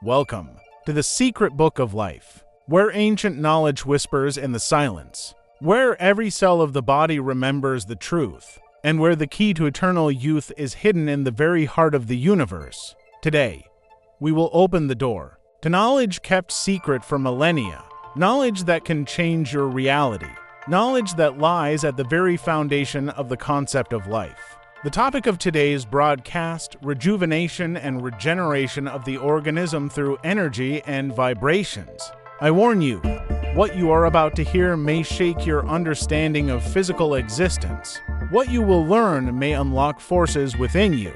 Welcome to the secret book of life, where ancient knowledge whispers in the silence, where every cell of the body remembers the truth, and where the key to eternal youth is hidden in the very heart of the universe. Today, we will open the door to knowledge kept secret for millennia, knowledge that can change your reality, knowledge that lies at the very foundation of the concept of life. The topic of today's broadcast: rejuvenation and regeneration of the organism through energy and vibrations. I warn you, what you are about to hear may shake your understanding of physical existence. What you will learn may unlock forces within you,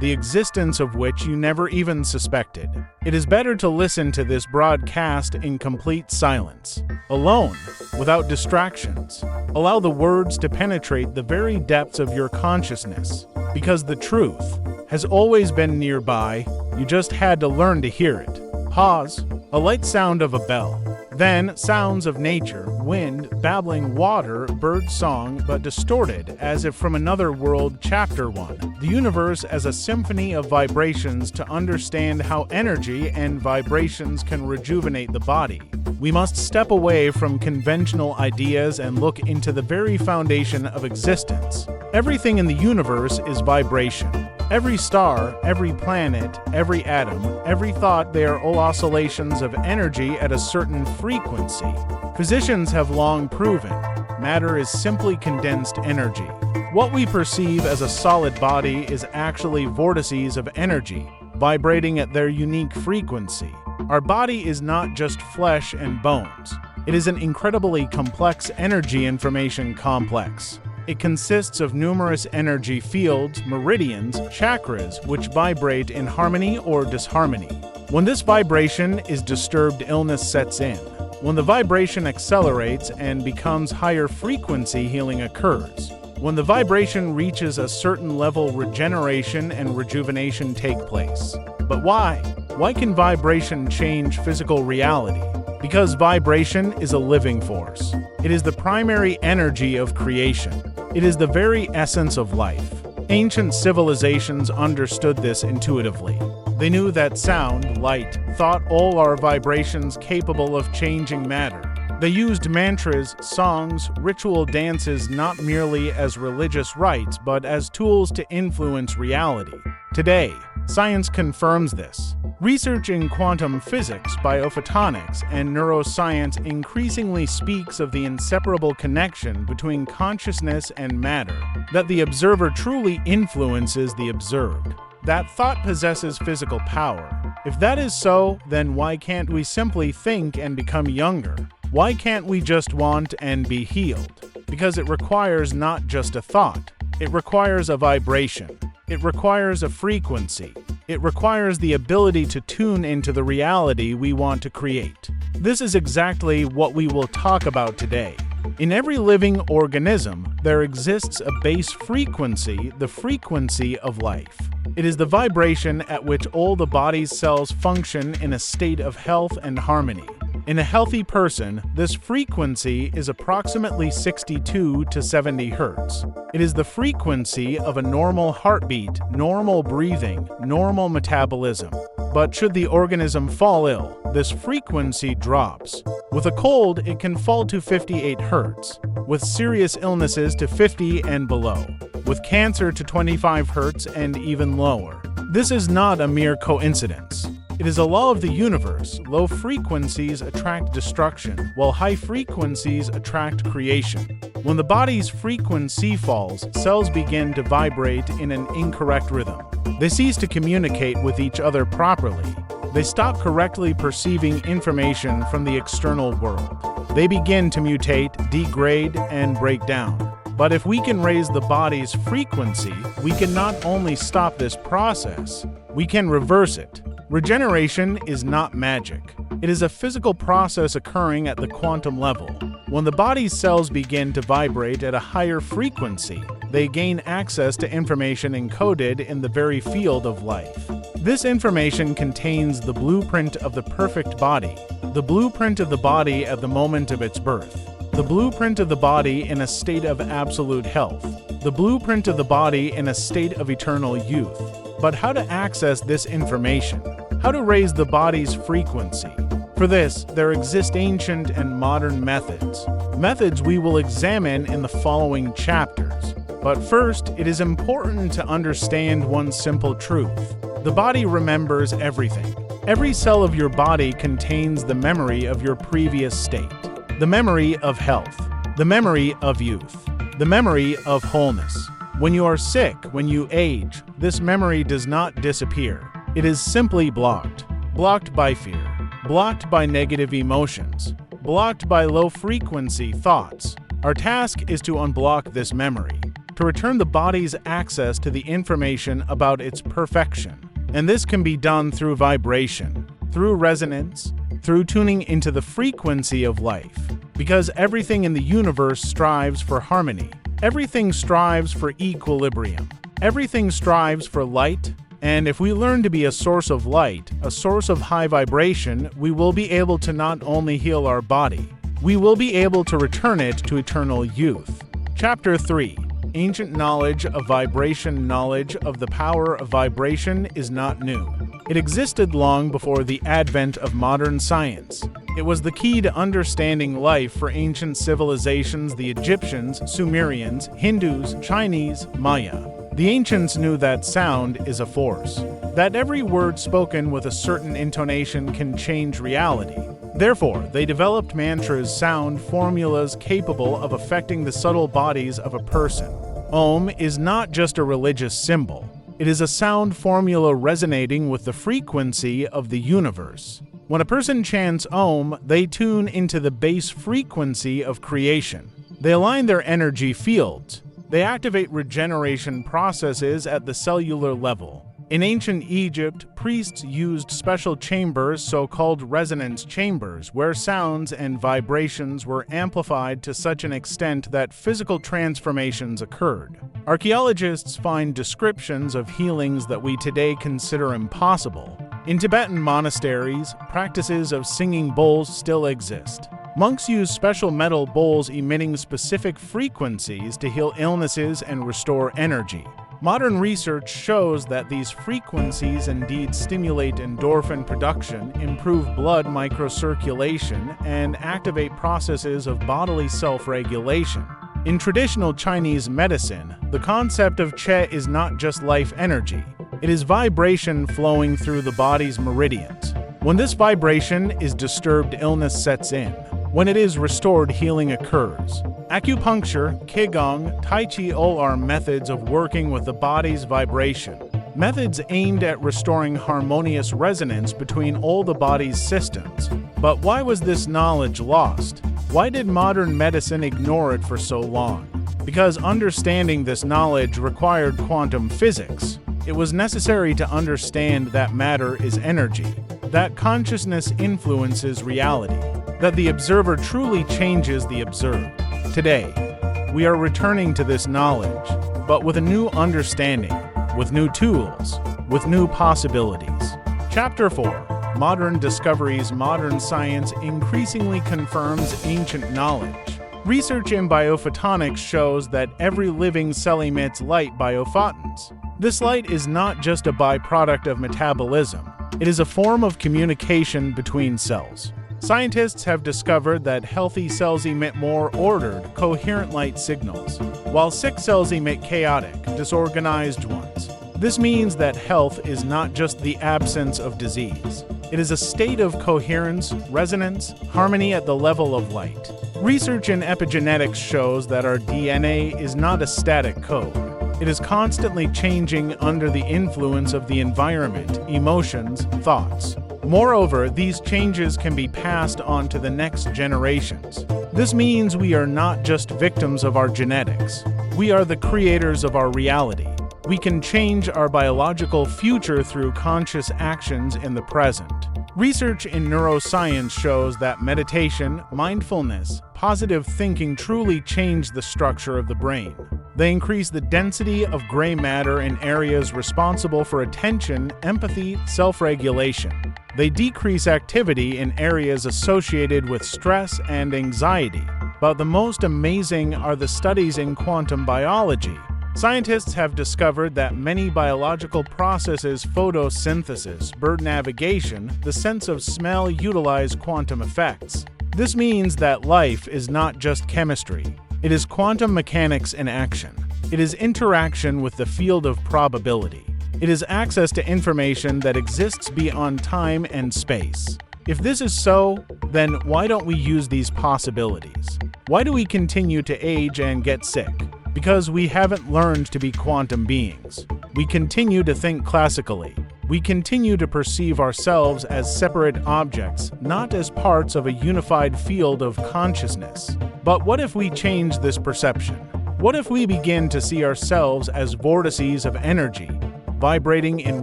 the existence of which you never even suspected. It is better to listen to this broadcast in complete silence, alone, without distractions. Allow the words to penetrate the very depths of your consciousness, because the truth has always been nearby. You just had to learn to hear it. Pause. A light sound of a bell. Then sounds of nature, wind, babbling water, bird song, but distorted as if from another world. Chapter 1. The universe as a symphony of vibrations. To understand how energy and vibrations can rejuvenate the body, we must step away from conventional ideas and look into the very foundation of existence. Everything in the universe is vibration. Every star, every planet, every atom, every thought, they are all oscillations of energy at a certain frequency. Physicians have long proven matter is simply condensed energy. What we perceive as a solid body is actually vortices of energy, vibrating at their unique frequency. Our body is not just flesh and bones. It is an incredibly complex energy information complex. It consists of numerous energy fields, meridians, chakras, which vibrate in harmony or disharmony. When this vibration is disturbed, illness sets in. When the vibration accelerates and becomes higher frequency, healing occurs. When the vibration reaches a certain level, regeneration and rejuvenation take place. But why? Why can vibration change physical reality? Because vibration is a living force. It is the primary energy of creation. It is the very essence of life. Ancient civilizations understood this intuitively. They knew that sound, light, thought, all are vibrations capable of changing matter. They used mantras, songs, ritual dances not merely as religious rites, but as tools to influence reality. Today, science confirms this. Research in quantum physics, biophotonics, and neuroscience increasingly speaks of the inseparable connection between consciousness and matter, that the observer truly influences the observed, that thought possesses physical power. If that is so, then why can't we simply think and become younger? Why can't we just want and be healed? Because it requires not just a thought. It requires a vibration. It requires a frequency. It requires the ability to tune into the reality we want to create. This is exactly what we will talk about today. In every living organism, there exists a base frequency, the frequency of life. It is the vibration at which all the body's cells function in a state of health and harmony. In a healthy person, this frequency is approximately 62 to 70 Hertz. It is the frequency of a normal heartbeat, normal breathing, normal metabolism. But should the organism fall ill, this frequency drops. With a cold, it can fall to 58 Hertz. With serious illnesses to 50 and below. With cancer to 25 Hertz and even lower. This is not a mere coincidence. It is a law of the universe. Low frequencies attract destruction, while high frequencies attract creation. When the body's frequency falls, cells begin to vibrate in an incorrect rhythm. They cease to communicate with each other properly. They stop correctly perceiving information from the external world. They begin to mutate, degrade, and break down. But if we can raise the body's frequency, we can not only stop this process, we can reverse it. Regeneration is not magic. It is a physical process occurring at the quantum level. When the body's cells begin to vibrate at a higher frequency, they gain access to information encoded in the very field of life. This information contains the blueprint of the perfect body, the blueprint of the body at the moment of its birth, the blueprint of the body in a state of absolute health, the blueprint of the body in a state of eternal youth. But how to access this information? How to raise the body's frequency. For this, there exist ancient and modern methods. Methods we will examine in the following chapters. But first, it is important to understand one simple truth. The body remembers everything. Every cell of your body contains the memory of your previous state, the memory of health, the memory of youth, the memory of wholeness. When you are sick, when you age, this memory does not disappear. It is simply blocked. Blocked by fear, blocked by negative emotions, blocked by low-frequency thoughts. Our task is to unblock this memory, to return the body's access to the information about its perfection. And this can be done through vibration, through resonance, through tuning into the frequency of life. Because everything in the universe strives for harmony. Everything strives for equilibrium. Everything strives for light. And if we learn to be a source of light, a source of high vibration, we will be able to not only heal our body, we will be able to return it to eternal youth. Chapter 3. Ancient knowledge of vibration. Knowledge of the power of vibration is not new. It existed long before the advent of modern science. It was the key to understanding life for ancient civilizations: the Egyptians, Sumerians, Hindus, Chinese, Maya. The ancients knew that sound is a force, that every word spoken with a certain intonation can change reality. Therefore, they developed mantras, sound formulas capable of affecting the subtle bodies of a person. Om is not just a religious symbol. It is a sound formula resonating with the frequency of the universe. When a person chants Om, they tune into the base frequency of creation. They align their energy fields. They activate regeneration processes at the cellular level. In ancient Egypt, priests used special chambers, so-called resonance chambers, where sounds and vibrations were amplified to such an extent that physical transformations occurred. Archaeologists find descriptions of healings that we today consider impossible. In Tibetan monasteries, practices of singing bowls still exist. Monks use special metal bowls emitting specific frequencies to heal illnesses and restore energy. Modern research shows that these frequencies indeed stimulate endorphin production, improve blood microcirculation, and activate processes of bodily self-regulation. In traditional Chinese medicine, the concept of Qi is not just life energy. It is vibration flowing through the body's meridians. When this vibration is disturbed, illness sets in. When it is restored, healing occurs. Acupuncture, Qigong, Tai Chi all are methods of working with the body's vibration. Methods aimed at restoring harmonious resonance between all the body's systems. But why was this knowledge lost? Why did modern medicine ignore it for so long? Because understanding this knowledge required quantum physics. It was necessary to understand that matter is energy, that consciousness influences reality, that the observer truly changes the observed. Today, we are returning to this knowledge, but with a new understanding, with new tools, with new possibilities. Chapter 4. Modern discoveries. Modern science increasingly confirms ancient knowledge. Research in biophotonics shows that every living cell emits light, biophotons. This light is not just a byproduct of metabolism. It is a form of communication between cells. Scientists have discovered that healthy cells emit more ordered, coherent light signals, while sick cells emit chaotic, disorganized ones. This means that health is not just the absence of disease. It is a state of coherence, resonance, harmony at the level of light. Research in epigenetics shows that our DNA is not a static code. It is constantly changing under the influence of the environment, emotions, thoughts. Moreover, these changes can be passed on to the next generations. This means we are not just victims of our genetics. We are the creators of our reality. We can change our biological future through conscious actions in the present. Research in neuroscience shows that meditation, mindfulness, positive thinking truly change the structure of the brain. They increase the density of gray matter in areas responsible for attention, empathy, self-regulation. They decrease activity in areas associated with stress and anxiety. But the most amazing are the studies in quantum biology. Scientists have discovered that many biological processes, photosynthesis, bird navigation, the sense of smell, utilize quantum effects. This means that life is not just chemistry. It is quantum mechanics in action. It is interaction with the field of probability. It is access to information that exists beyond time and space. If this is so, then why don't we use these possibilities? Why do we continue to age and get sick? Because we haven't learned to be quantum beings. We continue to think classically. We continue to perceive ourselves as separate objects, not as parts of a unified field of consciousness. But what if we change this perception? What if we begin to see ourselves as vortices of energy, vibrating in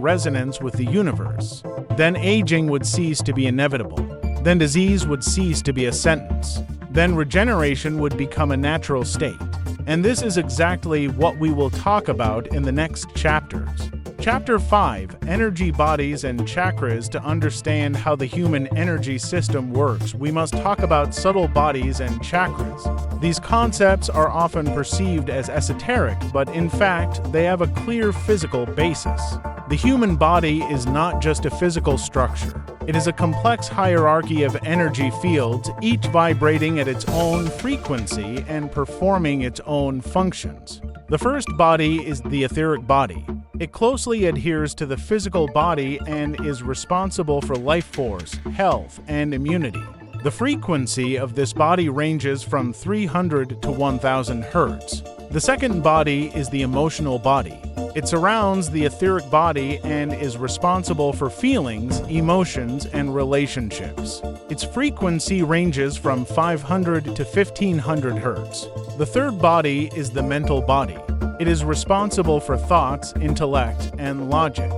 resonance with the universe? Then aging would cease to be inevitable. Then disease would cease to be a sentence. Then regeneration would become a natural state. And this is exactly what we will talk about in the next chapters. Chapter 5, Energy Bodies and Chakras. To understand how the human energy system works, we must talk about subtle bodies and chakras. These concepts are often perceived as esoteric, but in fact, they have a clear physical basis. The human body is not just a physical structure. It is a complex hierarchy of energy fields, each vibrating at its own frequency and performing its own functions. The first body is the etheric body. It closely adheres to the physical body and is responsible for life force, health, and immunity. The frequency of this body ranges from 300 to 1000 Hertz. The second body is the emotional body. It surrounds the etheric body and is responsible for feelings, emotions, and relationships. Its frequency ranges from 500 to 1500 Hertz. The third body is the mental body. It is responsible for thoughts, intellect, and logic.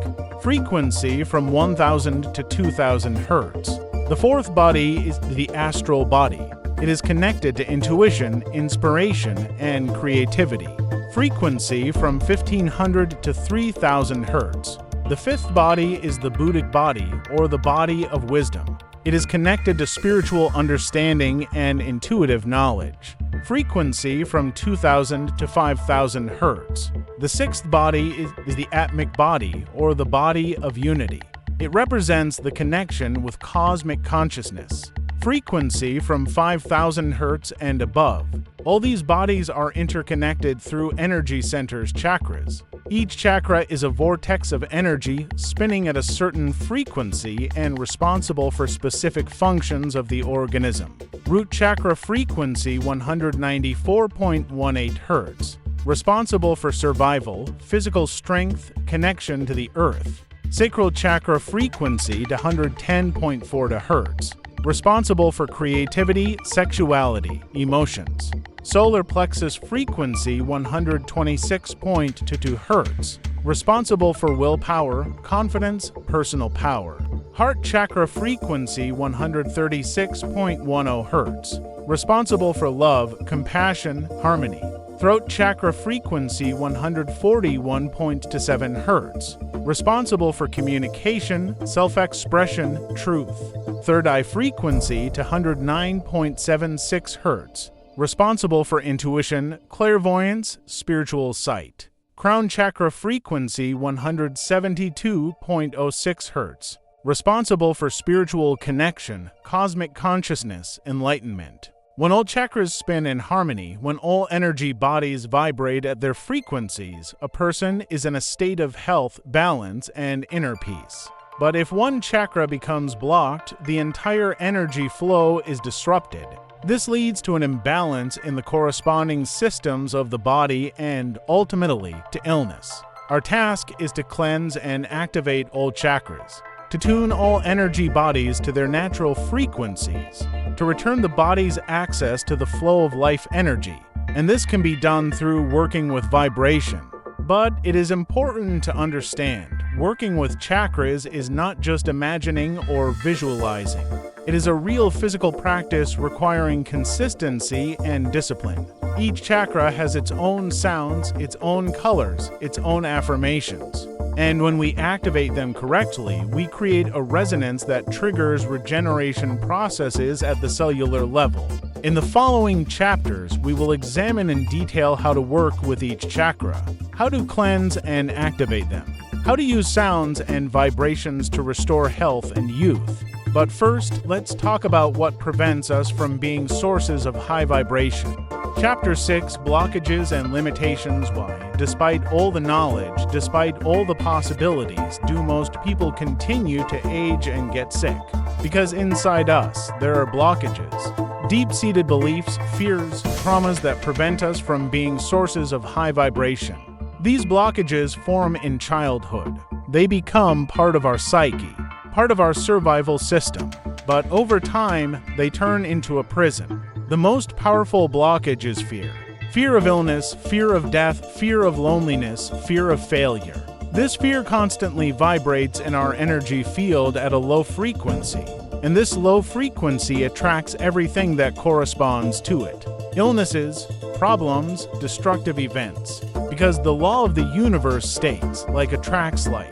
Frequency from 1000 to 2000 Hertz. The fourth body is the astral body. It is connected to intuition, inspiration, and creativity. Frequency from 1500 to 3000 Hertz. The fifth body is the Buddhic body, or the body of wisdom. It is connected to spiritual understanding and intuitive knowledge. Frequency from 2000 to 5000 Hertz. The sixth body is the Atmic body, or the body of unity. It represents the connection with cosmic consciousness. Frequency from 5000 Hertz and above. All these bodies are interconnected through energy centers, chakras. Each chakra is a vortex of energy spinning at a certain frequency and responsible for specific functions of the organism. Root chakra frequency 194.18 Hertz, responsible for survival, physical strength, connection to the earth. Sacral chakra frequency 110.40 Hertz, responsible for creativity, sexuality, emotions. Solar plexus frequency 126.22 Hertz, responsible for willpower, confidence, personal power. Heart chakra frequency 136.10 Hertz, responsible for love, compassion, harmony. Throat chakra frequency 141.27 Hertz, responsible for communication, self-expression, truth. Third eye frequency to 109.76 Hertz, responsible for intuition, clairvoyance, spiritual sight. Crown chakra frequency 172.06 Hertz, responsible for spiritual connection, cosmic consciousness, enlightenment. When all chakras spin in harmony, when all energy bodies vibrate at their frequencies, a person is in a state of health, balance, and inner peace. But if one chakra becomes blocked, the entire energy flow is disrupted. This leads to an imbalance in the corresponding systems of the body and, ultimately, to illness. Our task is to cleanse and activate all chakras, to tune all energy bodies to their natural frequencies, to return the body's access to the flow of life energy. And this can be done through working with vibration. But it is important to understand, working with chakras is not just imagining or visualizing. It is a real physical practice requiring consistency and discipline. Each chakra has its own sounds, its own colors, its own affirmations. And when we activate them correctly, we create a resonance that triggers regeneration processes at the cellular level. In the following chapters, we will examine in detail how to work with each chakra, how to cleanse and activate them, how to use sounds and vibrations to restore health and youth. But first, let's talk about what prevents us from being sources of high vibration. Chapter 6, Blockages and Limitations. Why, despite all the knowledge, despite all the possibilities, do most people continue to age and get sick? Because inside us, there are blockages, deep-seated beliefs, fears, traumas that prevent us from being sources of high vibration. These blockages form in childhood. They become part of our psyche, part of our survival system. But over time, they turn into a prison. The most powerful blockage is fear. Fear of illness, fear of death, fear of loneliness, fear of failure. This fear constantly vibrates in our energy field at a low frequency, and this low frequency attracts everything that corresponds to it. Illnesses, problems, destructive events. Because the law of the universe states, like attracts like.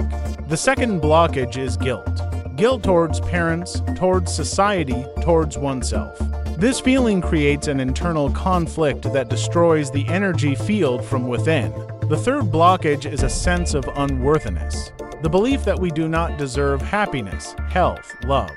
The second blockage is guilt. Guilt towards parents, towards society, towards oneself. This feeling creates an internal conflict that destroys the energy field from within. The third blockage is a sense of unworthiness. The belief that we do not deserve happiness, health, love.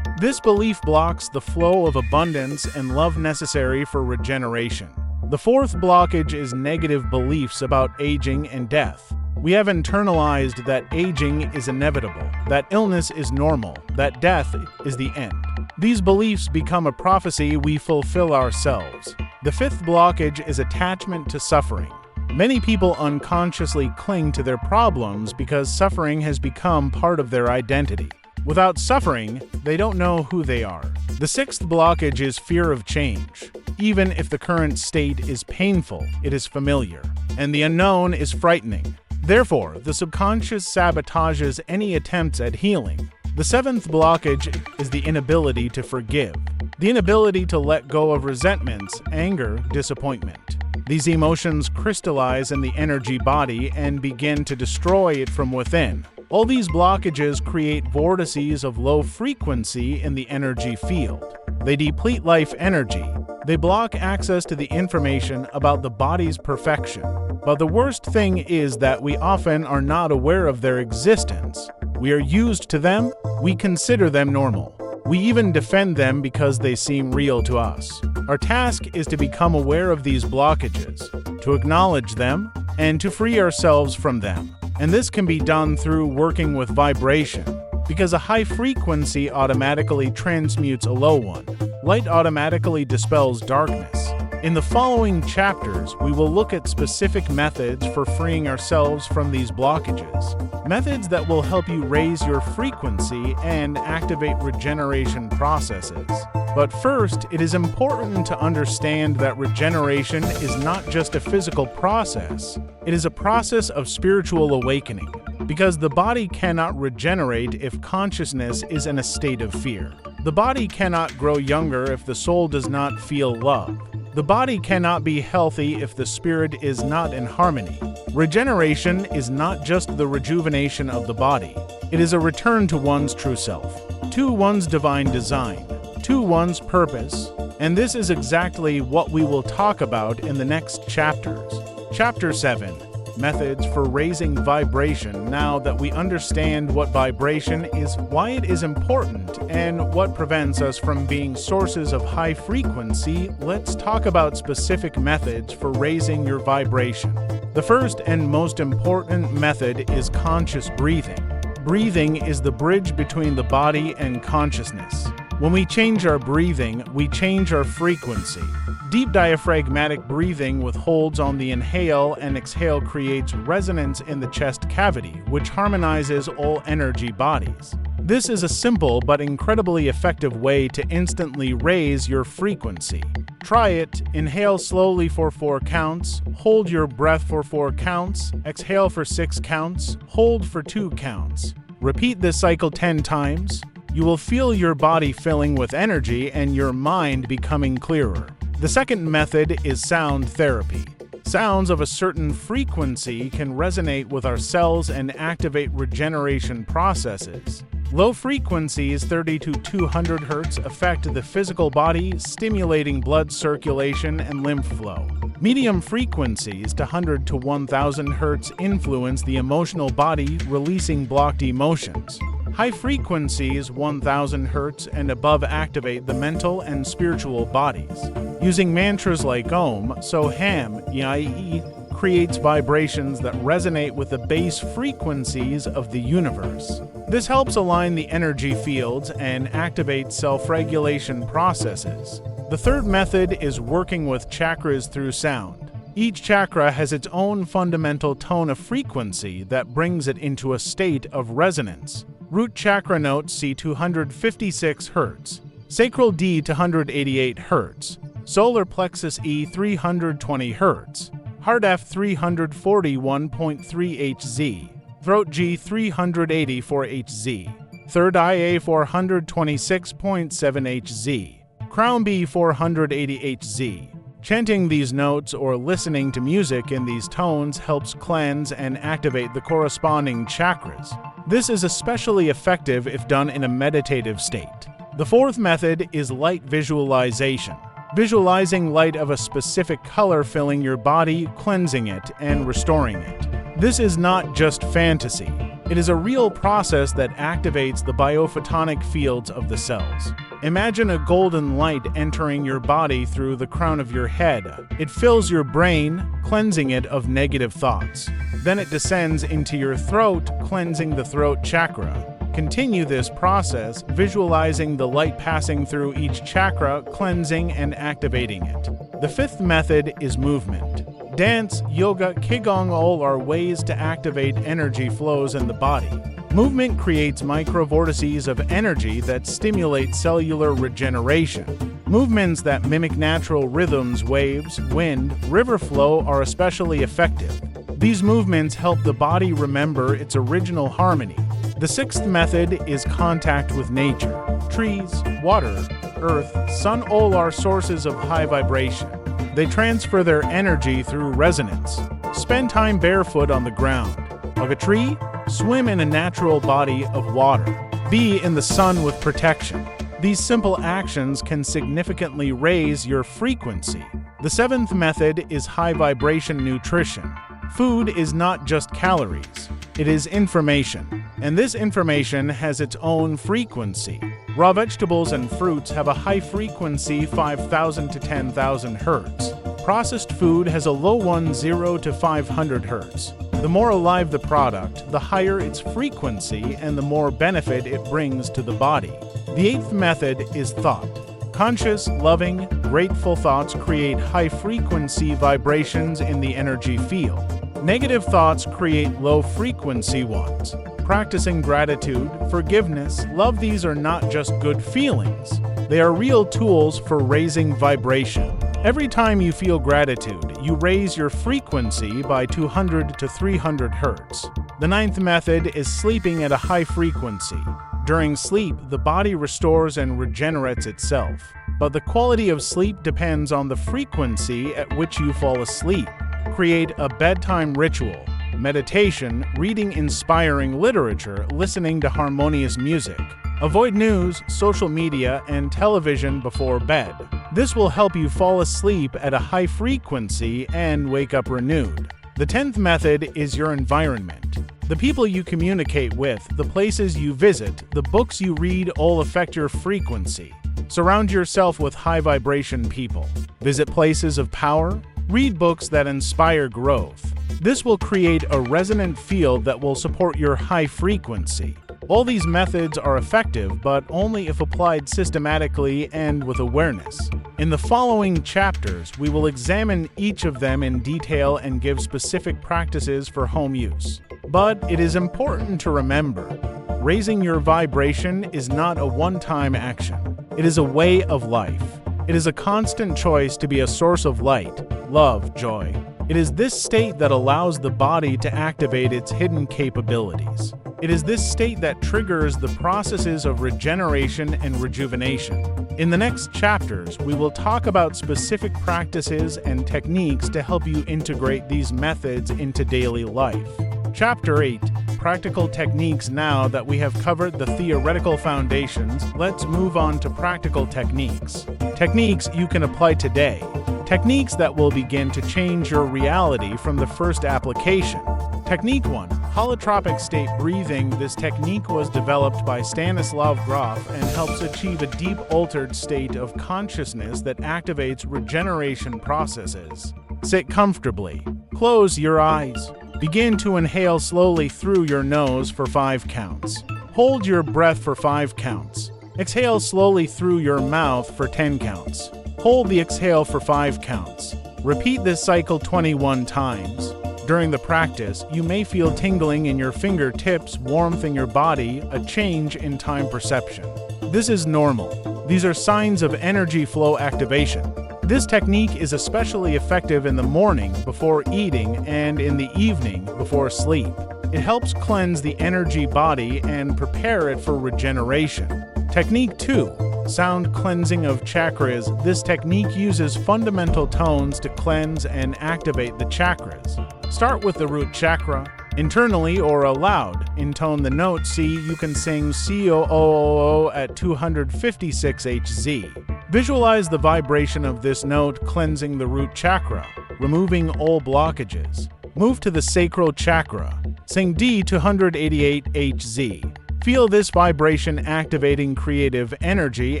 This belief blocks the flow of abundance and love necessary for regeneration. The fourth blockage is negative beliefs about aging and death. We have internalized that aging is inevitable, that illness is normal, that death is the end. These beliefs become a prophecy we fulfill ourselves. The fifth blockage is attachment to suffering. Many people unconsciously cling to their problems because suffering has become part of their identity. Without suffering, they don't know who they are. The sixth blockage is fear of change. Even if the current state is painful, it is familiar, and the unknown is frightening. Therefore, the subconscious sabotages any attempts at healing. The seventh blockage is the inability to forgive, the inability to let go of resentments, anger, disappointment. These emotions crystallize in the energy body and begin to destroy it from within. All these blockages create vortices of low frequency in the energy field. They deplete life energy. They block access to the information about the body's perfection. But the worst thing is that we often are not aware of their existence. We are used to them, we consider them normal. We even defend them because they seem real to us. Our task is to become aware of these blockages, to acknowledge them, and to free ourselves from them. And this can be done through working with vibration, because a high frequency automatically transmutes a low one. Light automatically dispels darkness. In the following chapters, we will look at specific methods for freeing ourselves from these blockages. Methods that will help you raise your frequency and activate regeneration processes. But first, it is important to understand that regeneration is not just a physical process. It is a process of spiritual awakening, because the body cannot regenerate if consciousness is in a state of fear. The body cannot grow younger if the soul does not feel love. The body cannot be healthy if the spirit is not in harmony. Regeneration is not just the rejuvenation of the body. It is a return to one's true self, to one's divine design, to one's purpose, and this is exactly what we will talk about in the next chapters. Chapter 7. Methods for raising vibration. Now that we understand what vibration is, why it is important, and what prevents us from being sources of high frequency, let's talk about specific methods for raising your vibration. The first and most important method is conscious breathing. Breathing is the bridge between the body and consciousness. When we change our breathing, we change our frequency. Deep diaphragmatic breathing with holds on the inhale and exhale creates resonance in the chest cavity, which harmonizes all energy bodies. This is a simple but incredibly effective way to instantly raise your frequency. Try it. Inhale slowly for 4 counts, hold your breath for 4 counts, exhale for 6 counts, hold for 2 counts. Repeat this cycle 10 times. You will feel your body filling with energy and your mind becoming clearer. The second method is sound therapy. Sounds of a certain frequency can resonate with our cells and activate regeneration processes. Low frequencies 30 to 200 Hz affect the physical body, stimulating blood circulation and lymph flow. Medium frequencies 100 to 1000 Hz influence the emotional body, releasing blocked emotions. High frequencies 1000 Hz and above activate the mental and spiritual bodies. Using mantras like Om, Soham, Yai creates vibrations that resonate with the base frequencies of the universe. This helps align the energy fields and activate self-regulation processes. The third method is working with chakras through sound. Each chakra has its own fundamental tone of frequency that brings it into a state of resonance. Root chakra notes C 256 Hz, sacral D 288 Hz, solar plexus E 320 Hz, heart F 341.3 Hz, throat G 384 Hz, third eye A 426.7 Hz, crown B 480 Hz. Chanting these notes or listening to music in these tones helps cleanse and activate the corresponding chakras. This is especially effective if done in a meditative state. The fourth method is light visualization. Visualizing light of a specific color filling your body, cleansing it, and restoring it. This is not just fantasy. It is a real process that activates the biophotonic fields of the cells. Imagine a golden light entering your body through the crown of your head. It fills your brain, cleansing it of negative thoughts. Then it descends into your throat, cleansing the throat chakra. Continue this process, visualizing the light passing through each chakra, cleansing and activating it. The fifth method is movement. Dance, yoga, qigong all are ways to activate energy flows in the body. Movement creates microvortices of energy that stimulate cellular regeneration. Movements that mimic natural rhythms, waves, wind, river flow are especially effective. These movements help the body remember its original harmony. The sixth method is contact with nature. Trees, water, earth, sun all are sources of high vibration. They transfer their energy through resonance. Spend time barefoot on the ground. Of a tree, swim in a natural body of water. Be in the sun with protection. These simple actions can significantly raise your frequency. The seventh method is high vibration nutrition. Food is not just calories. It is information, and this information has its own frequency. Raw vegetables and fruits have a high frequency 5,000 to 10,000 Hz. Processed food has a low one 0 to 500 Hz. The more alive the product, the higher its frequency and the more benefit it brings to the body. The eighth method is thought. Conscious, loving, grateful thoughts create high-frequency vibrations in the energy field. Negative thoughts create low-frequency ones. Practicing gratitude, forgiveness, love, these are not just good feelings. They are real tools for raising vibration. Every time you feel gratitude, you raise your frequency by 200 to 300 Hz. The ninth method is sleeping at a high frequency. During sleep, the body restores and regenerates itself. But the quality of sleep depends on the frequency at which you fall asleep. Create a bedtime ritual. Meditation, reading inspiring literature, listening to harmonious music. Avoid news, social media, and television before bed. This will help you fall asleep at a high frequency and wake up renewed. The 10th method is your environment. The people you communicate with, the places you visit, the books you read all affect your frequency. Surround yourself with high vibration people. Visit places of power. Read books that inspire growth. This will create a resonant field that will support your high frequency. All these methods are effective, but only if applied systematically and with awareness. In the following chapters, we will examine each of them in detail and give specific practices for home use. But it is important to remember, raising your vibration is not a one-time action. It is a way of life. It is a constant choice to be a source of light, love, joy. It is this state that allows the body to activate its hidden capabilities. It is this state that triggers the processes of regeneration and rejuvenation. In the next chapters, we will talk about specific practices and techniques to help you integrate these methods into daily life. Chapter 8. Practical techniques. Now that we have covered the theoretical foundations, let's move on to practical techniques. Techniques you can apply today. Techniques that will begin to change your reality from the first application. Technique 1. Holotropic state breathing. This technique was developed by Stanislav Grof and helps achieve a deep altered state of consciousness that activates regeneration processes. Sit comfortably. Close your eyes. Begin to inhale slowly through your nose for 5 counts. Hold your breath for 5 counts. Exhale slowly through your mouth for 10 counts. Hold the exhale for 5 counts. Repeat this cycle 21 times. During the practice, you may feel tingling in your fingertips, warmth in your body, a change in time perception. This is normal. These are signs of energy flow activation. This technique is especially effective in the morning before eating and in the evening before sleep. It helps cleanse the energy body and prepare it for regeneration. Technique 2. Sound cleansing of chakras. This technique uses fundamental tones to cleanse and activate the chakras. Start with the root chakra. Internally or aloud, intone the note C. You can sing C-O-O-O at 256 Hz. Visualize the vibration of this note cleansing the root chakra, removing all blockages. Move to the sacral chakra. Sing D 288 Hz. Feel this vibration activating creative energy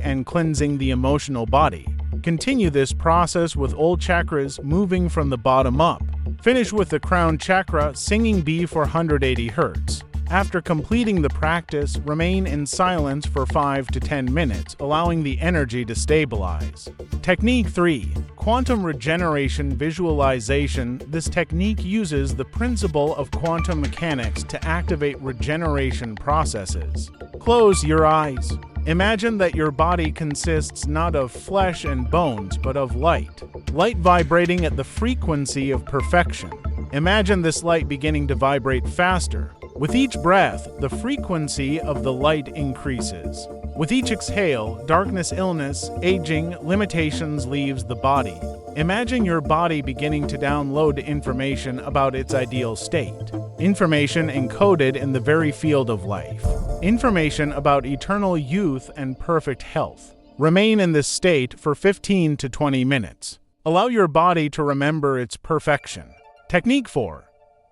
and cleansing the emotional body. Continue this process with all chakras, moving from the bottom up. Finish with the crown chakra, singing B for 180 Hz. After completing the practice, remain in silence for 5 to 10 minutes, allowing the energy to stabilize. Technique 3. Quantum regeneration visualization. This technique uses the principle of quantum mechanics to activate regeneration processes. Close your eyes. Imagine that your body consists not of flesh and bones, but of light. Light vibrating at the frequency of perfection. Imagine this light beginning to vibrate faster. With each breath, the frequency of the light increases. With each exhale, darkness, illness, aging, limitations leaves the body. Imagine your body beginning to download information about its ideal state. Information encoded in the very field of life. Information about eternal youth and perfect health. Remain in this state for 15 to 20 minutes. Allow your body to remember its perfection. Technique 4.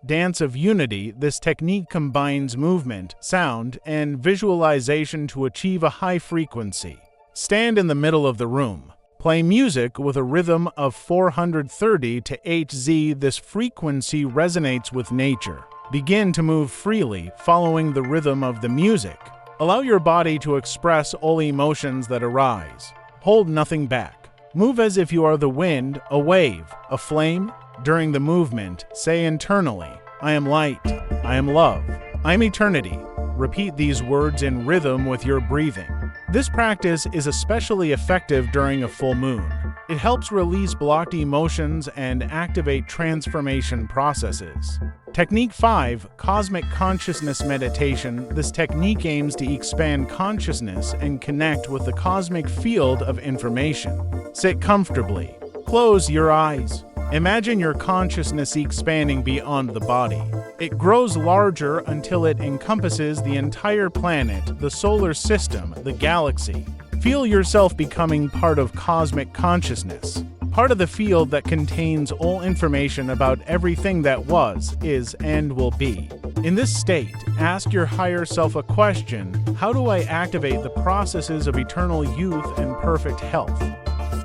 Dance of unity. This technique combines movement, sound, and visualization to achieve a high frequency. Stand in the middle of the room. Play music with a rhythm of 430 to Hz. This frequency resonates with nature. Begin to move freely, following the rhythm of the music. Allow your body to express all emotions that arise. Hold nothing back. Move as if you are the wind, a wave, a flame. During the movement, say internally, I am light, I am love, I am eternity. Repeat these words in rhythm with your breathing. This practice is especially effective during a full moon. It helps release blocked emotions and activate transformation processes. Technique 5. Cosmic consciousness meditation. This technique aims to expand consciousness and connect with the cosmic field of information. Sit comfortably. Close your eyes. Imagine your consciousness expanding beyond the body. It grows larger until it encompasses the entire planet, the solar system, the galaxy. Feel yourself becoming part of cosmic consciousness, part of the field that contains all information about everything that was, is, and will be. In this state, ask your higher self a question: how do I activate the processes of eternal youth and perfect health?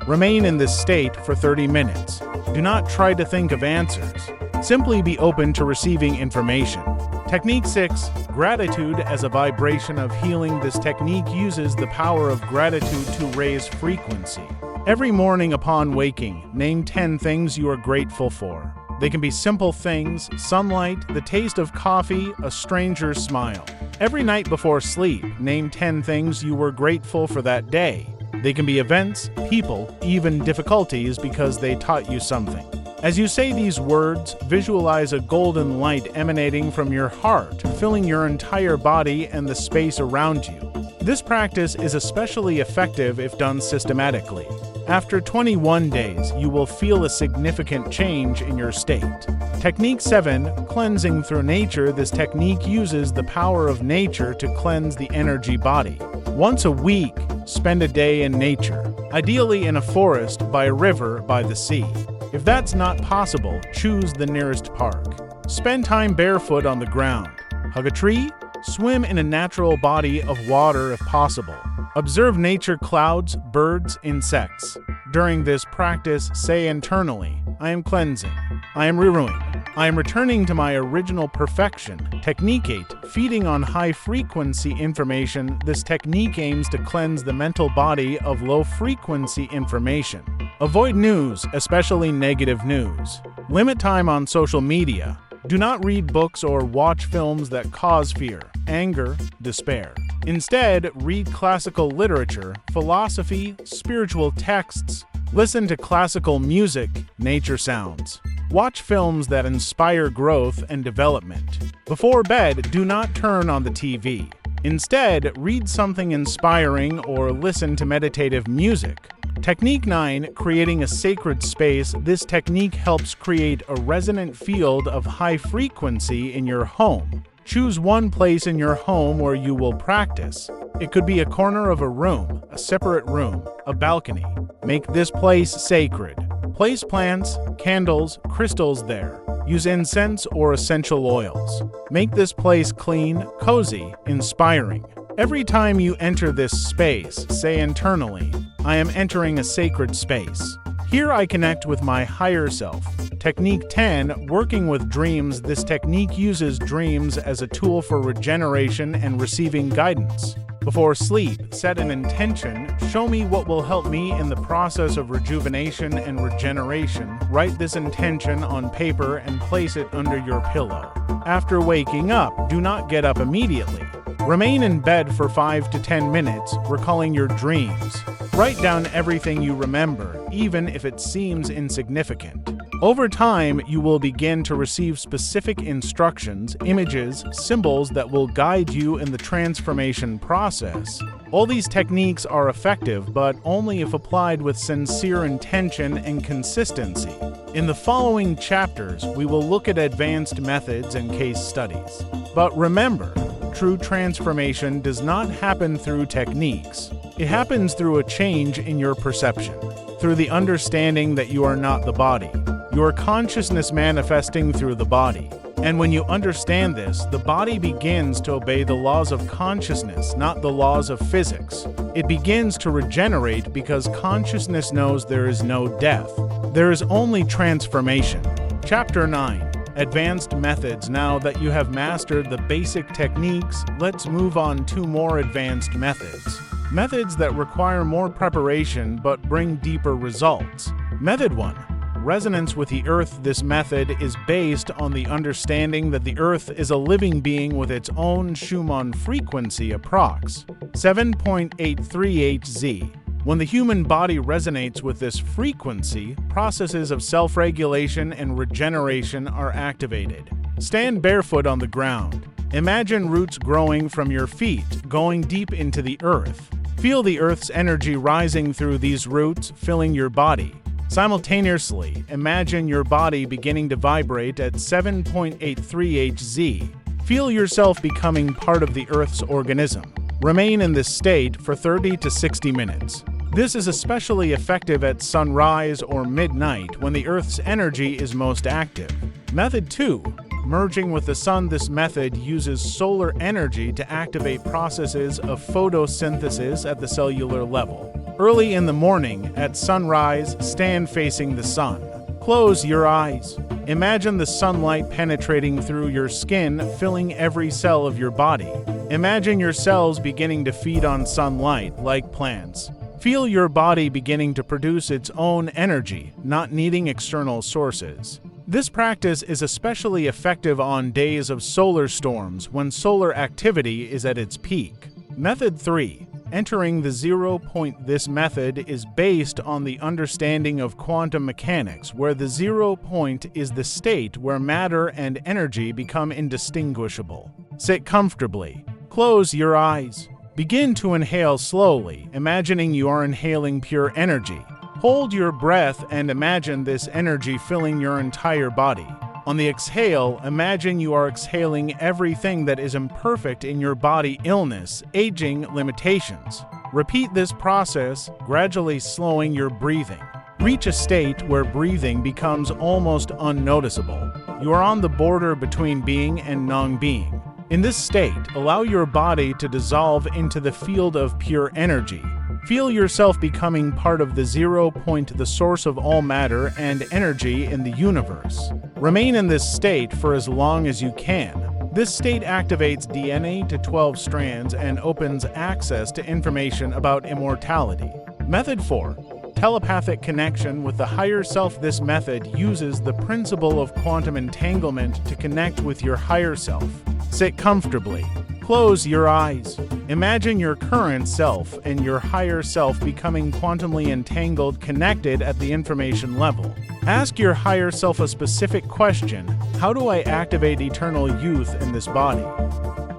Remain in this state for 30 minutes. Do not try to think of answers. Simply be open to receiving information. Technique 6. Gratitude as a vibration of healing. This technique uses the power of gratitude to raise frequency. Every morning upon waking, name 10 things you are grateful for. They can be simple things: sunlight, the taste of coffee, a stranger's smile. Every night before sleep, name 10 things you were grateful for that day. They can be events, people, even difficulties, because they taught you something. As you say these words, visualize a golden light emanating from your heart, filling your entire body and the space around you. This practice is especially effective if done systematically. After 21 days, you will feel a significant change in your state. Technique 7, cleansing through nature. This technique uses the power of nature to cleanse the energy body. Once a week, spend a day in nature, ideally in a forest, by a river, by the sea. If that's not possible, choose the nearest park. Spend time barefoot on the ground. Hug a tree. Swim in a natural body of water if possible. Observe nature, clouds, birds, insects. During this practice, say internally, I am cleansing, I am renewing, I am returning to my original perfection. Technique 8, feeding on high-frequency information. This technique aims to cleanse the mental body of low-frequency information. Avoid news, especially negative news. Limit time on social media. Do not read books or watch films that cause fear, anger, despair. Instead, read classical literature, philosophy, spiritual texts. Listen to classical music, nature sounds. Watch films that inspire growth and development. Before bed, do not turn on the TV. Instead, read something inspiring or listen to meditative music. Technique 9, creating a sacred space. This technique helps create a resonant field of high frequency in your home. Choose one place in your home where you will practice. It could be a corner of a room, a separate room, a balcony. Make this place sacred. Place plants, candles, crystals there. Use incense or essential oils. Make this place clean, cozy, inspiring. Every time you enter this space, say internally, I am entering a sacred space. Here I connect with my higher self. Technique 10, working with dreams. This technique uses dreams as a tool for regeneration and receiving guidance. Before sleep, set an intention. Show me what will help me in the process of rejuvenation and regeneration. Write this intention on paper and place it under your pillow. After waking up, do not get up immediately. Remain in bed for 5 to 10 minutes, recalling your dreams. Write down everything you remember, even if it seems insignificant. Over time, you will begin to receive specific instructions, images, symbols that will guide you in the transformation process. All these techniques are effective, but only if applied with sincere intention and consistency. In the following chapters, we will look at advanced methods and case studies. But remember, true transformation does not happen through techniques. It happens through a change in your perception, through the understanding that you are not the body, your consciousness manifesting through the body. And when you understand this, the body begins to obey the laws of consciousness, not the laws of physics. It begins to regenerate because consciousness knows there is no death. There is only transformation. Chapter 9. Advanced methods. Now that you have mastered the basic techniques, let's move on to more advanced methods. Methods that require more preparation but bring deeper results. Method 1. Resonance with the Earth. This method is based on the understanding that the Earth is a living being with its own Schumann frequency, approx. 7.83 Hz. When the human body resonates with this frequency, processes of self-regulation and regeneration are activated. Stand barefoot on the ground. Imagine roots growing from your feet, going deep into the earth. Feel the earth's energy rising through these roots, filling your body. Simultaneously, imagine your body beginning to vibrate at 7.83 Hz. Feel yourself becoming part of the Earth's organism. Remain in this state for 30 to 60 minutes. This is especially effective at sunrise or midnight when the Earth's energy is most active. Method 2. Merging with the sun. This method uses solar energy to activate processes of photosynthesis at the cellular level. Early in the morning, at sunrise, stand facing the sun. Close your eyes. Imagine the sunlight penetrating through your skin, filling every cell of your body. Imagine your cells beginning to feed on sunlight, like plants. Feel your body beginning to produce its own energy, not needing external sources. This practice is especially effective on days of solar storms when solar activity is at its peak. Method 3. entering the 0 point. This method is based on the understanding of quantum mechanics, where the 0 point is the state where matter and energy become indistinguishable. Sit comfortably. Close your eyes. Begin to inhale slowly, imagining you are inhaling pure energy. Hold your breath and imagine this energy filling your entire body. On the exhale, imagine you are exhaling everything that is imperfect in your body: illness, aging, limitations. Repeat this process, gradually slowing your breathing. Reach a state where breathing becomes almost unnoticeable. You are on the border between being and non-being. In this state, allow your body to dissolve into the field of pure energy. Feel yourself becoming part of the 0 point, the source of all matter and energy in the universe. Remain in this state for as long as you can. This state activates DNA to 12 strands and opens access to information about immortality. Method 4. Telepathic connection with the higher self. This method uses the principle of quantum entanglement to connect with your higher self. Sit comfortably. Close your eyes. Imagine your current self and your higher self becoming quantumly entangled, connected at the information level. Ask your higher self a specific question: how do I activate eternal youth in this body?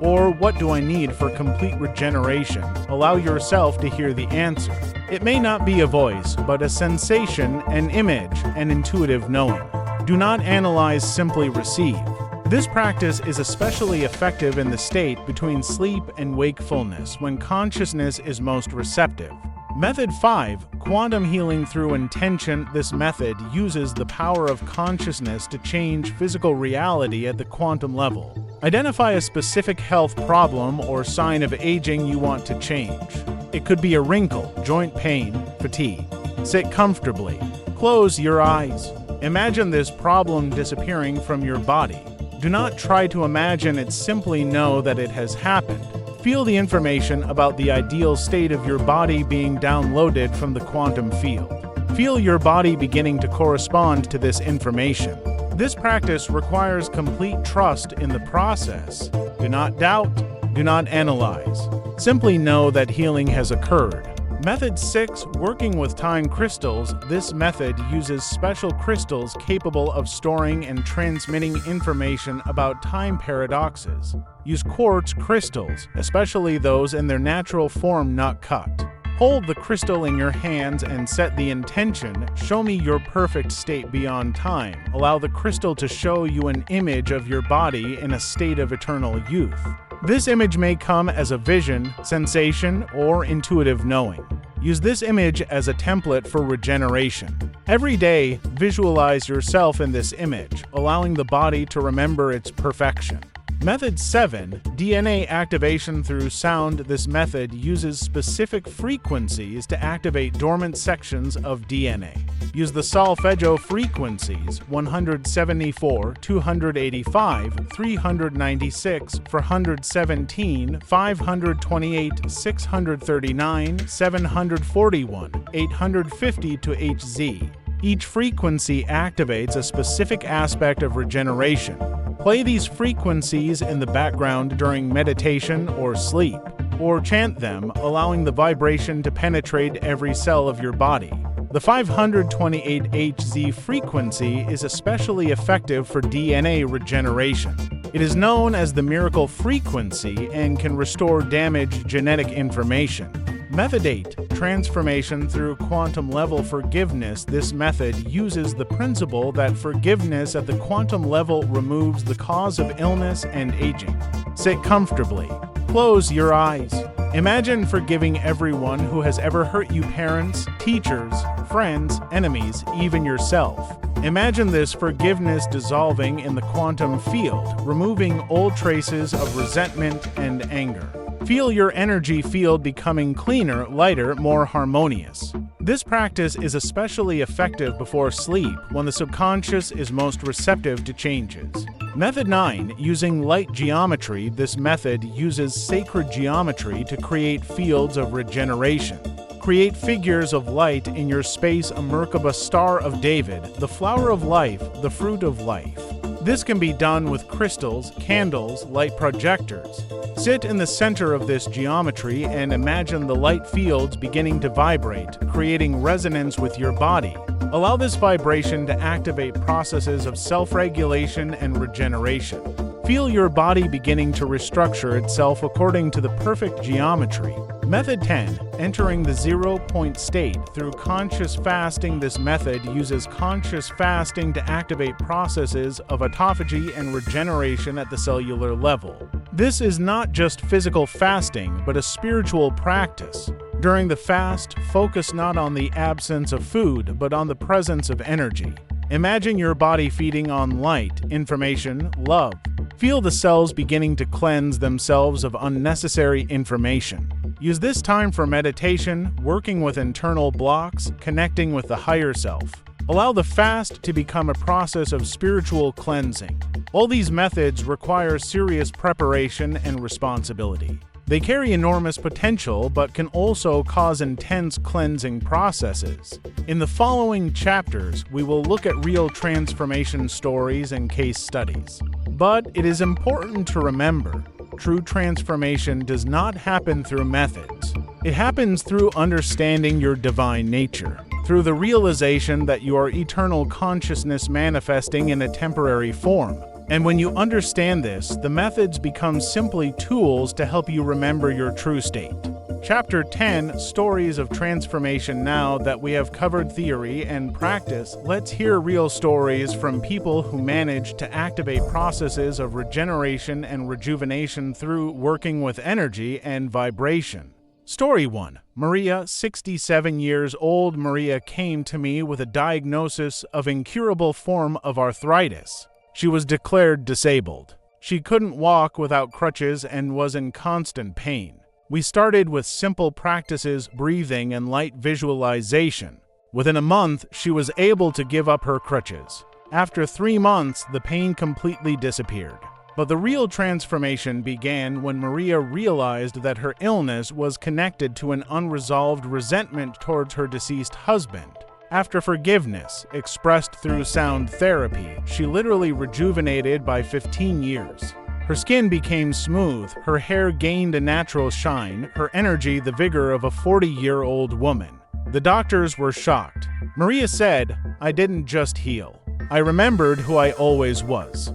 Or what do I need for complete regeneration? Allow yourself to hear the answer. It may not be a voice, but a sensation, an image, an intuitive knowing. Do not analyze, simply receive. This practice is especially effective in the state between sleep and wakefulness, when consciousness is most receptive. Method 5. Quantum healing through intention. This method uses the power of consciousness to change physical reality at the quantum level. Identify a specific health problem or sign of aging you want to change. It could be a wrinkle, joint pain, fatigue. Sit comfortably. Close your eyes. Imagine this problem disappearing from your body. Do not try to imagine it, simply know that it has happened. Feel the information about the ideal state of your body being downloaded from the quantum field. Feel your body beginning to correspond to this information. This practice requires complete trust in the process. Do not doubt, do not analyze. Simply know that healing has occurred. Method 6. Working with time crystals. This method uses special crystals capable of storing and transmitting information about time paradoxes. Use quartz crystals, especially those in their natural form not cut. Hold the crystal in your hands and set the intention: show me your perfect state beyond time. Allow the crystal to show you an image of your body in a state of eternal youth. This image may come as a vision, sensation, or intuitive knowing. Use this image as a template for regeneration. Every day, visualize yourself in this image, allowing the body to remember its perfection. Method 7. DNA activation through sound. This method uses specific frequencies to activate dormant sections of DNA. Use the solfeggio frequencies 174, 285, 396, 417, 528, 639, 741, 850 to HZ. Each frequency activates a specific aspect of regeneration. Play these frequencies in the background during meditation or sleep, or chant them, allowing the vibration to penetrate every cell of your body. The 528 Hz frequency is especially effective for DNA regeneration. It is known as the miracle frequency and can restore damaged genetic information. Method 8. Transformation through quantum level forgiveness. This method uses the principle that forgiveness at the quantum level removes the cause of illness and aging. Sit comfortably. Close your eyes. Imagine forgiving everyone who has ever hurt you: parents, teachers, friends, enemies, even yourself. Imagine this forgiveness dissolving in the quantum field, removing old traces of resentment and anger. Feel your energy field becoming cleaner, lighter, more harmonious. This practice is especially effective before sleep, when the subconscious is most receptive to changes. Method 9. Using light geometry. This method uses sacred geometry to create fields of regeneration. Create figures of light in your space: a Merkaba, Star of David, the flower of life, the fruit of life. This can be done with crystals, candles, light projectors. Sit in the center of this geometry and imagine the light fields beginning to vibrate, creating resonance with your body. Allow this vibration to activate processes of self-regulation and regeneration. Feel your body beginning to restructure itself according to the perfect geometry. Method 10. Entering the 0-point state through conscious fasting. This method uses conscious fasting to activate processes of autophagy and regeneration at the cellular level. This is not just physical fasting, but a spiritual practice. During the fast, focus not on the absence of food, but on the presence of energy. Imagine your body feeding on light, information, love. Feel the cells beginning to cleanse themselves of unnecessary information. Use this time for meditation, working with internal blocks, connecting with the higher self. Allow the fast to become a process of spiritual cleansing. All these methods require serious preparation and responsibility. They carry enormous potential, but can also cause intense cleansing processes. In the following chapters, we will look at real transformation stories and case studies. But it is important to remember, true transformation does not happen through methods. It happens through understanding your divine nature, through the realization that you are eternal consciousness manifesting in a temporary form. And when you understand this, the methods become simply tools to help you remember your true state. Chapter 10, Stories of Transformation. Now that we have covered theory and practice, let's hear real stories from people who managed to activate processes of regeneration and rejuvenation through working with energy and vibration. Story 1. Maria, 67 years old. Maria came to me with a diagnosis of incurable form of arthritis. She was declared disabled. She couldn't walk without crutches and was in constant pain. We started with simple practices, breathing and light visualization. Within a month, she was able to give up her crutches. After 3 months, the pain completely disappeared. But the real transformation began when Maria realized that her illness was connected to an unresolved resentment towards her deceased husband. After forgiveness, expressed through sound therapy, she literally rejuvenated by 15 years. Her skin became smooth, her hair gained a natural shine, her energy the vigor of a 40-year-old woman. The doctors were shocked. Maria said, "I didn't just heal. I remembered who I always was."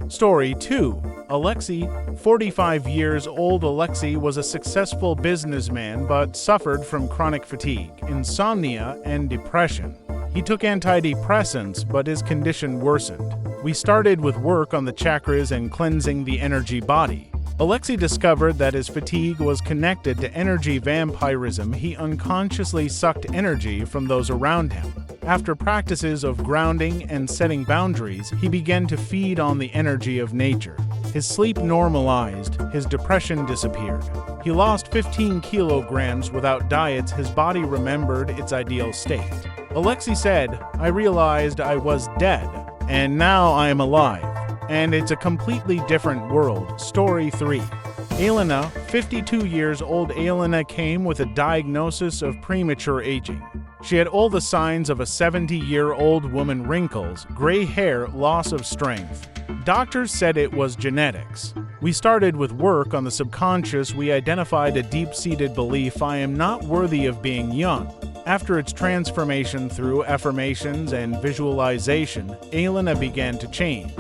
Story 2. Alexei, 45 years old. Alexei was a successful businessman but suffered from chronic fatigue, insomnia, and depression. He took antidepressants, but his condition worsened. We started with work on the chakras and cleansing the energy body. Alexei discovered that his fatigue was connected to energy vampirism. He unconsciously sucked energy from those around him. After practices of grounding and setting boundaries, he began to feed on the energy of nature. His sleep normalized, his depression disappeared. He lost 15 kilograms without diets. His body remembered its ideal state. Alexei said, "I realized I was dead, and now I am alive. And it's a completely different world." Story 3. Elena, 52 years old. Elena came with a diagnosis of premature aging. She had all the signs of a 70-year-old woman: wrinkles, gray hair, loss of strength. Doctors said it was genetics. We started with work on the subconscious. We identified a deep-seated belief: I am not worthy of being young. After its transformation through affirmations and visualization, Elena began to change.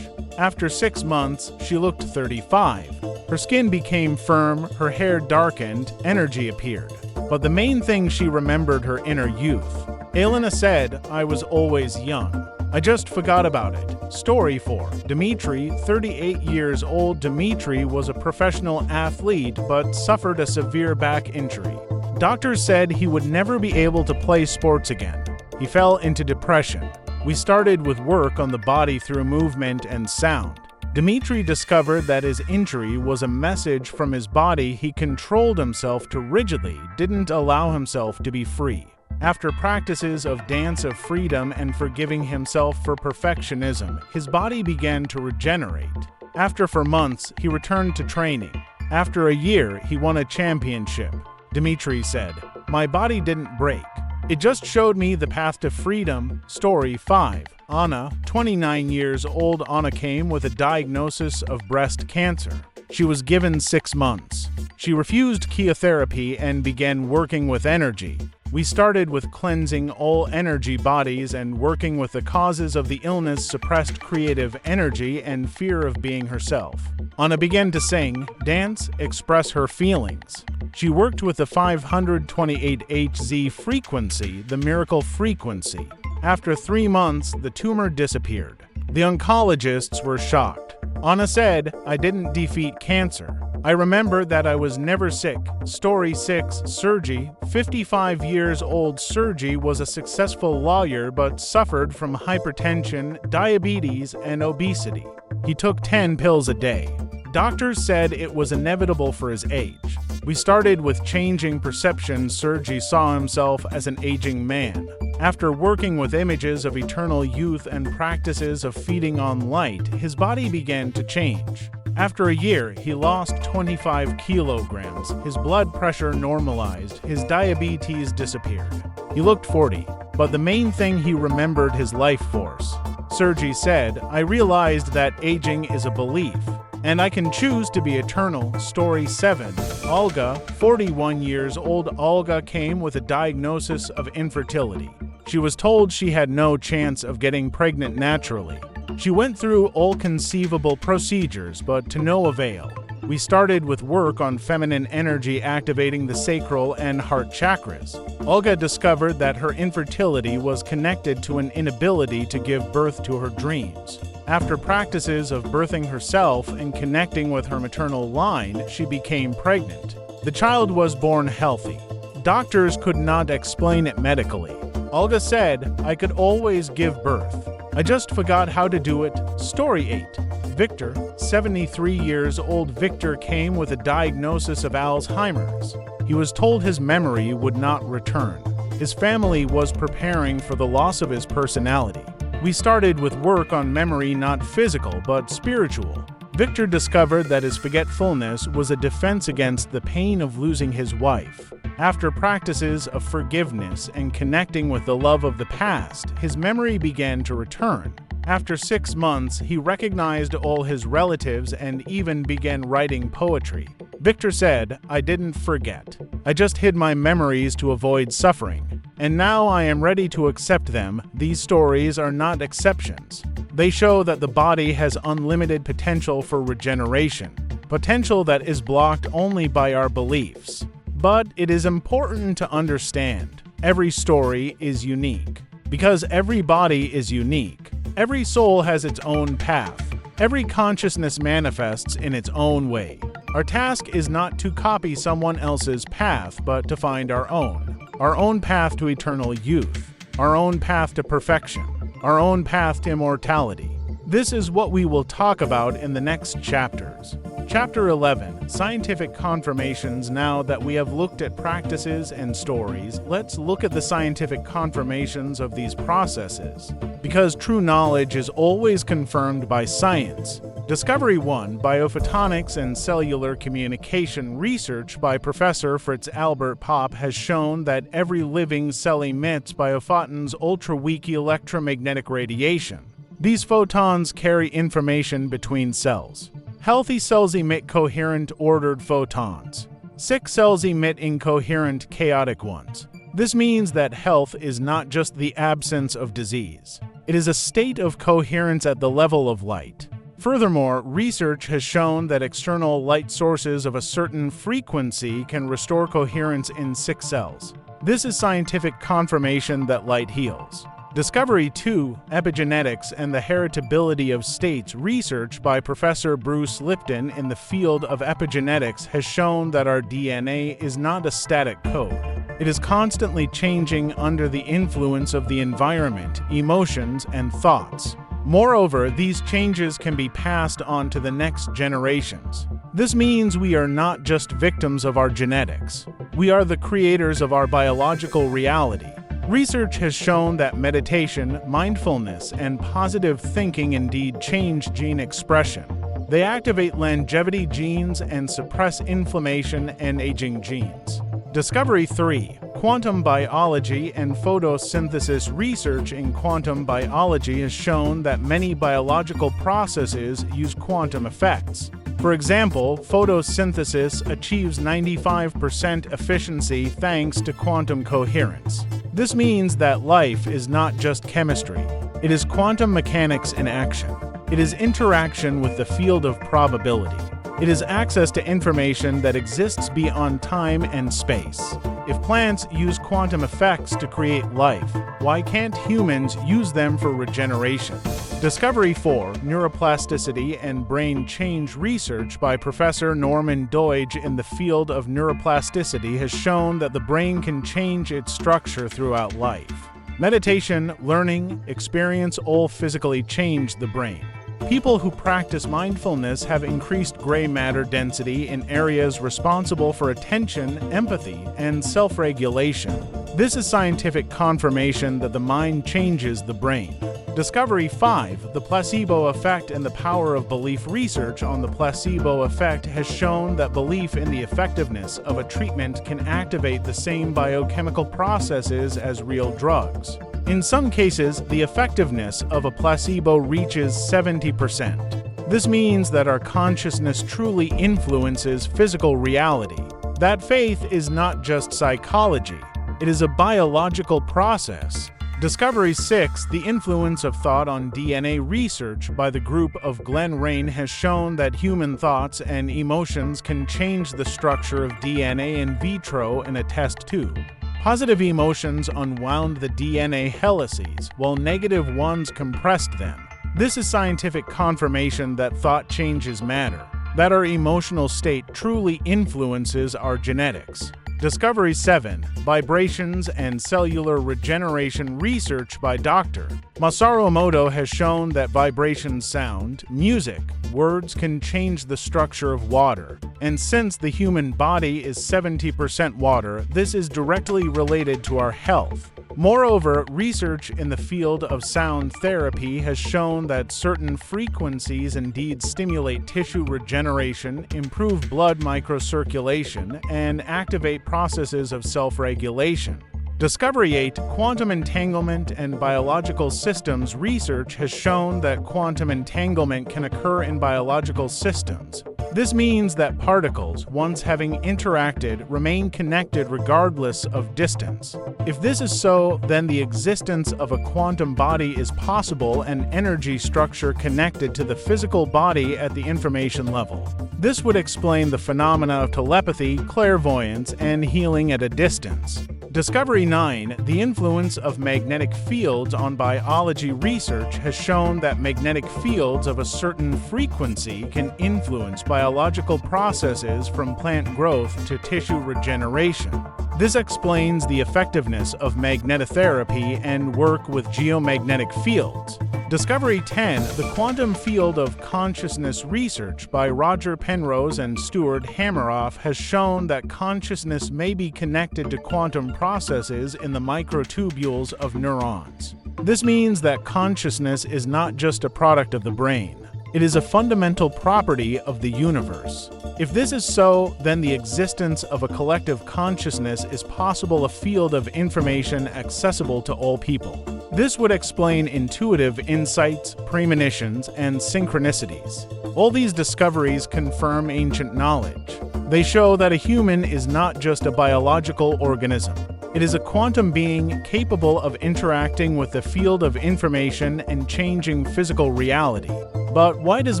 After 6 months, she looked 35. Her skin became firm, her hair darkened, energy appeared. But the main thing, she remembered her inner youth. Elena said, "I was always young. I just forgot about it." Story 4. Dmitry, 38 years old. Dmitry was a professional athlete but suffered a severe back injury. Doctors said he would never be able to play sports again. He fell into depression. We started with work on the body through movement and sound. Dmitry discovered that his injury was a message from his body. He controlled himself too rigidly, didn't allow himself to be free. After practices of dance of freedom and forgiving himself for perfectionism, his body began to regenerate. After 4 months, he returned to training. After a year, he won a championship. Dmitry said, "My body didn't break. It just showed me the path to freedom. Story 5. Anna, 29 years old. Anna came with a diagnosis of breast cancer. She was given 6 months. She refused chemotherapy and began working with energy. We started with cleansing all energy bodies and working with the causes of the illness, suppressed creative energy and fear of being herself. Anna began to sing, dance, express her feelings. She worked with the 528 Hz frequency, the miracle frequency. After 3 months, the tumor disappeared. The oncologists were shocked. Anna said, "I didn't defeat cancer. I remember that I was never sick." Story 6. Sergey, 55 years old. Sergey was a successful lawyer but suffered from hypertension, diabetes, and obesity. He took 10 pills a day. Doctors said it was inevitable for his age. We started with changing perception. Sergey saw himself as an aging man. After working with images of eternal youth and practices of feeding on light, his body began to change. After a year, he lost 25 kilograms, his blood pressure normalized, his diabetes disappeared. He looked 40, but the main thing, he remembered his life force. Sergey said, "I realized that aging is a belief, and I can choose to be eternal." Story 7. Olga, 41 years old. Olga came with a diagnosis of infertility. She was told she had no chance of getting pregnant naturally. She went through all conceivable procedures, but to no avail. We started with work on feminine energy, activating the sacral and heart chakras. Olga discovered that her infertility was connected to an inability to give birth to her dreams. After practices of birthing herself and connecting with her maternal line, she became pregnant. The child was born healthy. Doctors could not explain it medically. Olga said, "I could always give birth. I just forgot how to do it." Story 8. Victor, 73 years old. Victor came with a diagnosis of Alzheimer's. He was told his memory would not return. His family was preparing for the loss of his personality. We started with work on memory, not physical, but spiritual. Victor discovered that his forgetfulness was a defense against the pain of losing his wife. After practices of forgiveness and connecting with the love of the past, his memory began to return. After 6 months, he recognized all his relatives and even began writing poetry. Victor said, "I didn't forget. I just hid my memories to avoid suffering. And now I am ready to accept them." These stories are not exceptions. They show that the body has unlimited potential for regeneration, potential that is blocked only by our beliefs. But it is important to understand, every story is unique. Because every body is unique, every soul has its own path. Every consciousness manifests in its own way. Our task is not to copy someone else's path, but to find our own path to eternal youth, our own path to perfection, our own path to immortality. This is what we will talk about in the next chapters. Chapter 11, Scientific Confirmations. Now that we have looked at practices and stories, let's look at the scientific confirmations of these processes. Because true knowledge is always confirmed by science. Discovery 1, Biophotonics and Cellular Communication. Research by Professor Fritz Albert Popp has shown that every living cell emits biophotons, ultra-weak electromagnetic radiation. These photons carry information between cells. Healthy cells emit coherent, ordered photons. Sick cells emit incoherent, chaotic ones. This means that health is not just the absence of disease. It is a state of coherence at the level of light. Furthermore, research has shown that external light sources of a certain frequency can restore coherence in sick cells. This is scientific confirmation that light heals. Discovery 2, Epigenetics and the Heritability of States. Research by Professor Bruce Lipton in the field of epigenetics has shown that our DNA is not a static code. It is constantly changing under the influence of the environment, emotions, and thoughts. Moreover, these changes can be passed on to the next generations. This means we are not just victims of our genetics. We are the creators of our biological reality. Research has shown that meditation, mindfulness, and positive thinking indeed change gene expression. They activate longevity genes and suppress inflammation and aging genes. Discovery 3, Quantum biology and photosynthesis. Research in quantum biology has shown that many biological processes use quantum effects. For example, photosynthesis achieves 95% efficiency thanks to quantum coherence. This means that life is not just chemistry. It is quantum mechanics in action. It is interaction with the field of probability. It is access to information that exists beyond time and space. If plants use quantum effects to create life, why can't humans use them for regeneration? Discovery 4. Neuroplasticity and brain change. Research by Professor Norman Doidge in the field of neuroplasticity has shown that the brain can change its structure throughout life. Meditation, learning, experience all physically change the brain. People who practice mindfulness have increased gray matter density in areas responsible for attention, empathy, and self-regulation. This is scientific confirmation that the mind changes the brain. Discovery 5. The placebo effect and the power of belief. Research on the placebo effect has shown that belief in the effectiveness of a treatment can activate the same biochemical processes as real drugs. In some cases, the effectiveness of a placebo reaches 70%. This means that our consciousness truly influences physical reality. That faith is not just psychology, it is a biological process. Discovery 6. The influence of thought on DNA. Research by the group of Glenn Rain has shown that human thoughts and emotions can change the structure of DNA in vitro in a test tube. Positive emotions unwound the DNA helices, while negative ones compressed them. This is scientific confirmation that thought changes matter, that our emotional state truly influences our genetics. Discovery 7. Vibrations and cellular regeneration. Research by Dr. Masaru Emoto has shown that vibration, sound, music, words can change the structure of water. And since the human body is 70% water, this is directly related to our health. Moreover, research in the field of sound therapy has shown that certain frequencies indeed stimulate tissue regeneration, improve blood microcirculation, and activate processes of self-regulation. Discovery 8. Quantum entanglement and biological systems. Research has shown that quantum entanglement can occur in biological systems. This means that particles, once having interacted, remain connected regardless of distance. If this is so, then the existence of a quantum body is possible, an energy structure connected to the physical body at the information level. This would explain the phenomena of telepathy, clairvoyance, and healing at a distance. Discovery 9. The influence of magnetic fields on biology. Research has shown that magnetic fields of a certain frequency can influence biological processes from plant growth to tissue regeneration. This explains the effectiveness of magnetotherapy and work with geomagnetic fields. Discovery 10. The quantum field of consciousness. Research by Roger Penrose and Stuart Hameroff has shown that consciousness may be connected to quantum processes in the microtubules of neurons. This means that consciousness is not just a product of the brain. It is a fundamental property of the universe. If this is so, then the existence of a collective consciousness is possible, a field of information accessible to all people. This would explain intuitive insights, premonitions, and synchronicities. All these discoveries confirm ancient knowledge. They show that a human is not just a biological organism. It is a quantum being capable of interacting with the field of information and changing physical reality. But why does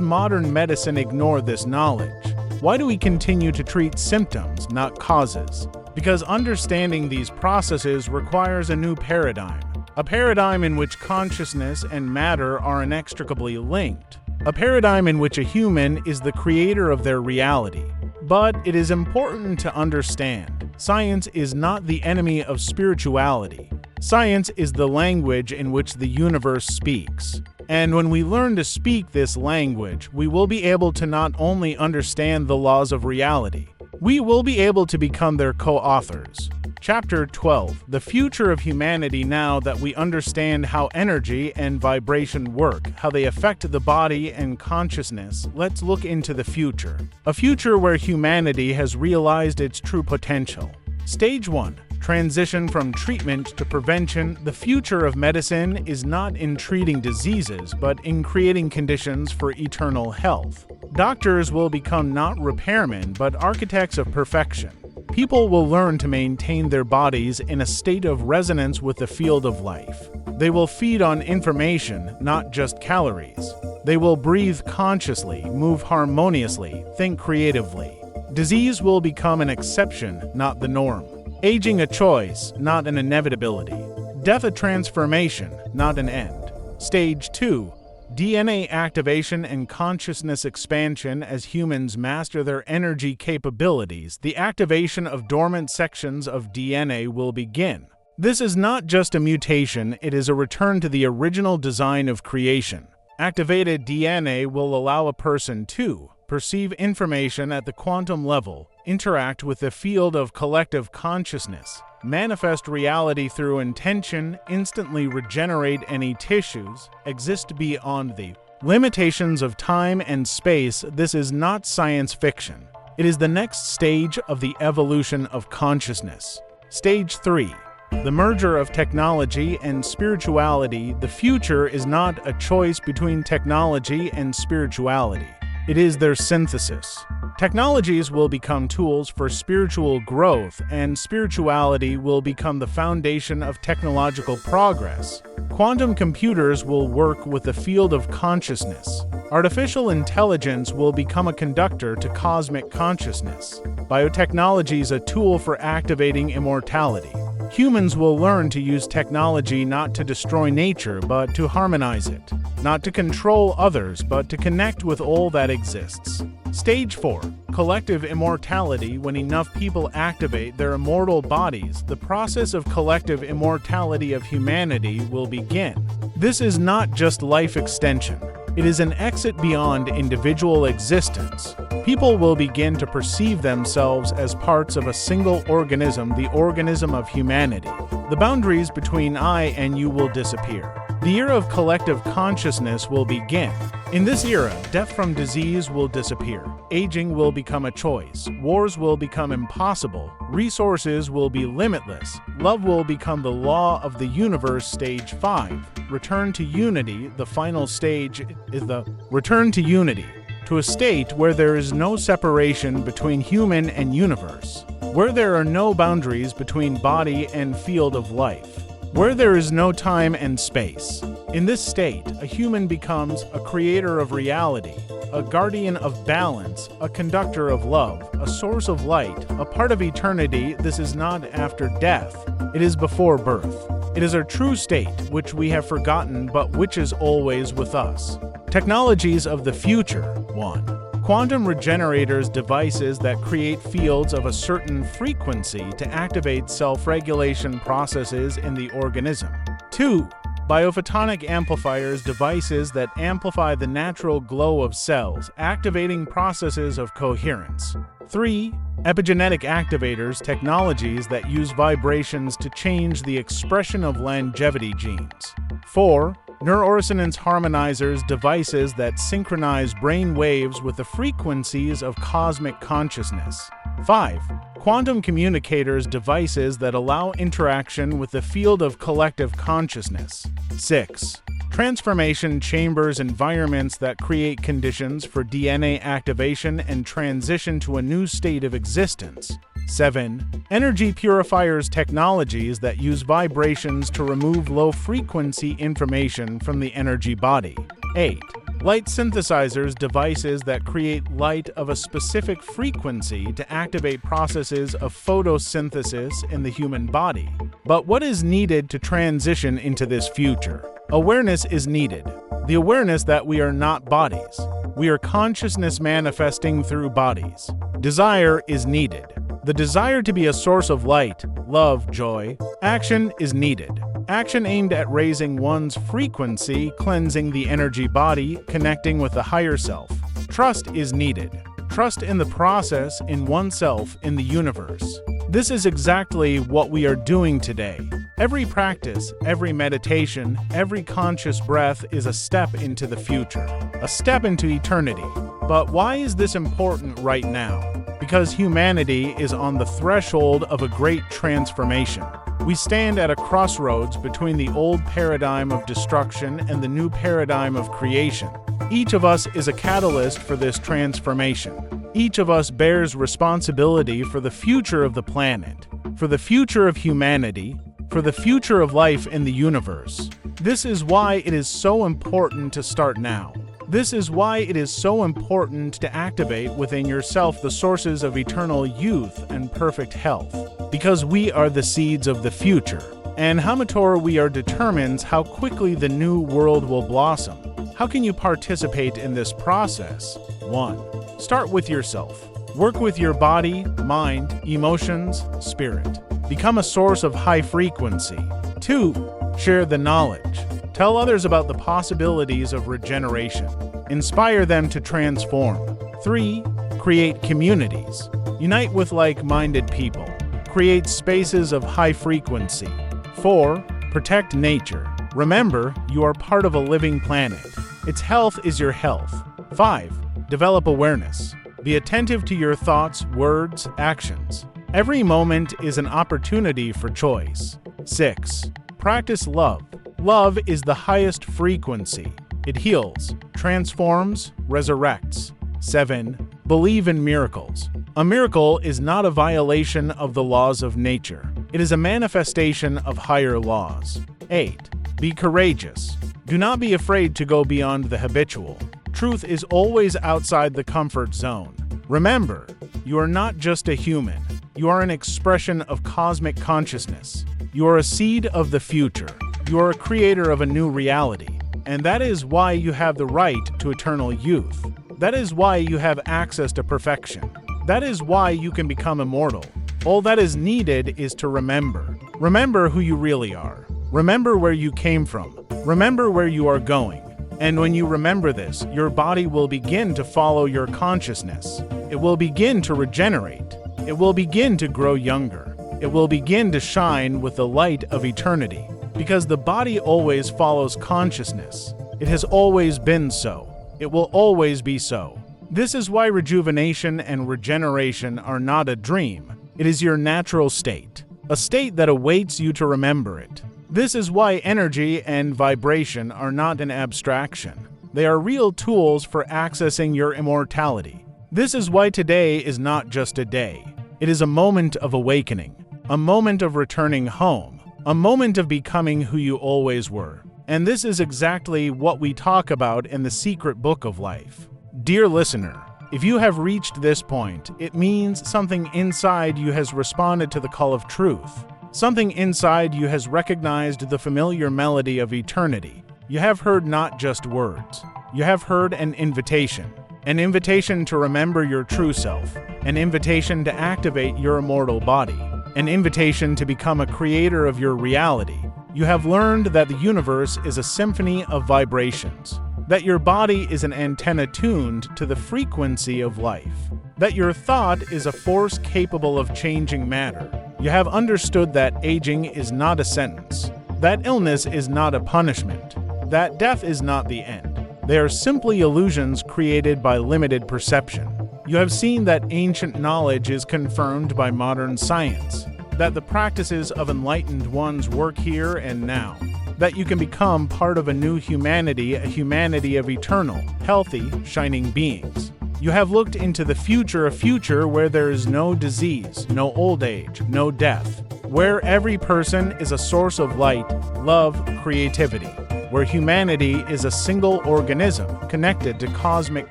modern medicine ignore this knowledge? Why do we continue to treat symptoms, not causes? Because understanding these processes requires a new paradigm. A paradigm in which consciousness and matter are inextricably linked. A paradigm in which a human is the creator of their reality. But it is important to understand, science is not the enemy of spirituality. Science is the language in which the universe speaks. And when we learn to speak this language, we will be able to not only understand the laws of reality, we will be able to become their co-authors. Chapter 12. The future of humanity. Now that we understand how energy and vibration work, how they affect the body and consciousness, let's look into the future. A future where humanity has realized its true potential. Stage 1. Transition from treatment to prevention. The future of medicine is not in treating diseases, but in creating conditions for eternal health. Doctors will become not repairmen, but architects of perfection. People will learn to maintain their bodies in a state of resonance with the field of life. They will feed on information, not just calories. They will breathe consciously, move harmoniously, think creatively. Disease will become an exception, not the norm. Aging a choice, not an inevitability. Death a transformation, not an end. Stage 2. DNA activation and consciousness expansion. As humans master their energy capabilities, the activation of dormant sections of DNA will begin. This is not just a mutation, it is a return to the original design of creation. Activated DNA will allow a person to perceive information at the quantum level, interact with the field of collective consciousness, manifest reality through intention, instantly regenerate any tissues, exist beyond the limitations of time and space. This is not science fiction. It is the next stage of the evolution of consciousness. Stage 3. The merger of technology and spirituality. The future is not a choice between technology and spirituality. It is their synthesis. Technologies will become tools for spiritual growth, and spirituality will become the foundation of technological progress. Quantum computers will work with the field of consciousness. Artificial intelligence will become a conductor to cosmic consciousness. Biotechnology is a tool for activating immortality. Humans will learn to use technology not to destroy nature, but to harmonize it. Not to control others, but to connect with all that exists. Stage 4. Collective immortality. When enough people activate their immortal bodies, the process of collective immortality of humanity will begin. This is not just life extension. It is an exit beyond individual existence. People will begin to perceive themselves as parts of a single organism, the organism of humanity. The boundaries between I and you will disappear. The era of collective consciousness will begin. In this era, death from disease will disappear. Aging will become a choice. Wars will become impossible. Resources will be limitless. Love will become the law of the universe. Stage 5. Return to unity. The final stage is the return to unity, to a state where there is no separation between human and universe, where there are no boundaries between body and field of life, where there is no time and space. In this state, a human becomes a creator of reality, a guardian of balance, a conductor of love, a source of light, a part of eternity. This is not after death, it is before birth. It is our true state, which we have forgotten, but which is always with us. Technologies of the future. 1. Quantum regenerators, devices that create fields of a certain frequency to activate self-regulation processes in the organism. 2. Biophotonic amplifiers, devices that amplify the natural glow of cells, activating processes of coherence. 3. Epigenetic activators, technologies that use vibrations to change the expression of longevity genes. 4. Neuroresonance harmonizers, devices that synchronize brain waves with the frequencies of cosmic consciousness. 5. Quantum communicators, devices that allow interaction with the field of collective consciousness. 6. Transformation chambers, environments that create conditions for DNA activation and transition to a new state of existence. 7. Energy purifiers, technologies that use vibrations to remove low-frequency information from the energy body. 8. Light synthesizers, devices that create light of a specific frequency to activate processes of photosynthesis in the human body. But what is needed to transition into this future? Awareness is needed. The awareness that we are not bodies. We are consciousness manifesting through bodies. Desire is needed. The desire to be a source of light, love, joy. Action is needed. Action aimed at raising one's frequency, cleansing the energy body, connecting with the higher self. Trust is needed. Trust in the process, in oneself, in the universe. This is exactly what we are doing today. Every practice, every meditation, every conscious breath is a step into the future, a step into eternity. But why is this important right now? because humanity is on the threshold of a great transformation. We stand at a crossroads between the old paradigm of destruction and the new paradigm of creation. Each of us is a catalyst for this transformation. Each of us bears responsibility for the future of the planet, for the future of humanity, for the future of life in the universe. This is why it is so important to start now. This is why it is so important to activate within yourself the sources of eternal youth and perfect health. Because we are the seeds of the future, and how mature we are determines how quickly the new world will blossom. How can you participate in this process? 1. Start with yourself. Work with your body, mind, emotions, spirit. Become a source of high frequency. 2. Share the knowledge. Tell others about the possibilities of regeneration. Inspire them to transform. 3. Create communities. Unite with like-minded people. Create spaces of high frequency. 4. Protect nature. Remember, you are part of a living planet. Its health is your health. 5. Develop awareness. Be attentive to your thoughts, words, actions. Every moment is an opportunity for choice. 6. Practice love. Love is the highest frequency. It heals, transforms, resurrects. 7. Believe in miracles. A miracle is not a violation of the laws of nature. It is a manifestation of higher laws. 8. Be courageous. Do not be afraid to go beyond the habitual. Truth is always outside the comfort zone. Remember, you are not just a human. You are an expression of cosmic consciousness. You are a seed of the future. You are a creator of a new reality. And that is why you have the right to eternal youth. That is why you have access to perfection. That is why you can become immortal. All that is needed is to remember. Remember who you really are. Remember where you came from. Remember where you are going. And when you remember this, your body will begin to follow your consciousness. It will begin to regenerate. It will begin to grow younger. It will begin to shine with the light of eternity. Because the body always follows consciousness. It has always been so. It will always be so. This is why rejuvenation and regeneration are not a dream. It is your natural state, a state that awaits you to remember it. This is why energy and vibration are not an abstraction. They are real tools for accessing your immortality. This is why today is not just a day. It is a moment of awakening, a moment of returning home, a moment of becoming who you always were. And this is exactly what we talk about in the secret book of life. Dear listener, if you have reached this point, it means something inside you has responded to the call of truth. Something inside you has recognized the familiar melody of eternity. You have heard not just words. You have heard an invitation to remember your true self, an invitation to activate your immortal body, an invitation to become a creator of your reality. You have learned that the universe is a symphony of vibrations, that your body is an antenna tuned to the frequency of life, that your thought is a force capable of changing matter. You have understood that aging is not a sentence, that illness is not a punishment, that death is not the end. They are simply illusions created by limited perception. You have seen that ancient knowledge is confirmed by modern science, that the practices of enlightened ones work here and now, that you can become part of a new humanity, a humanity of eternal, healthy, shining beings. You have looked into the future, a future where there is no disease, no old age, no death, where every person is a source of light, love, creativity, where humanity is a single organism connected to cosmic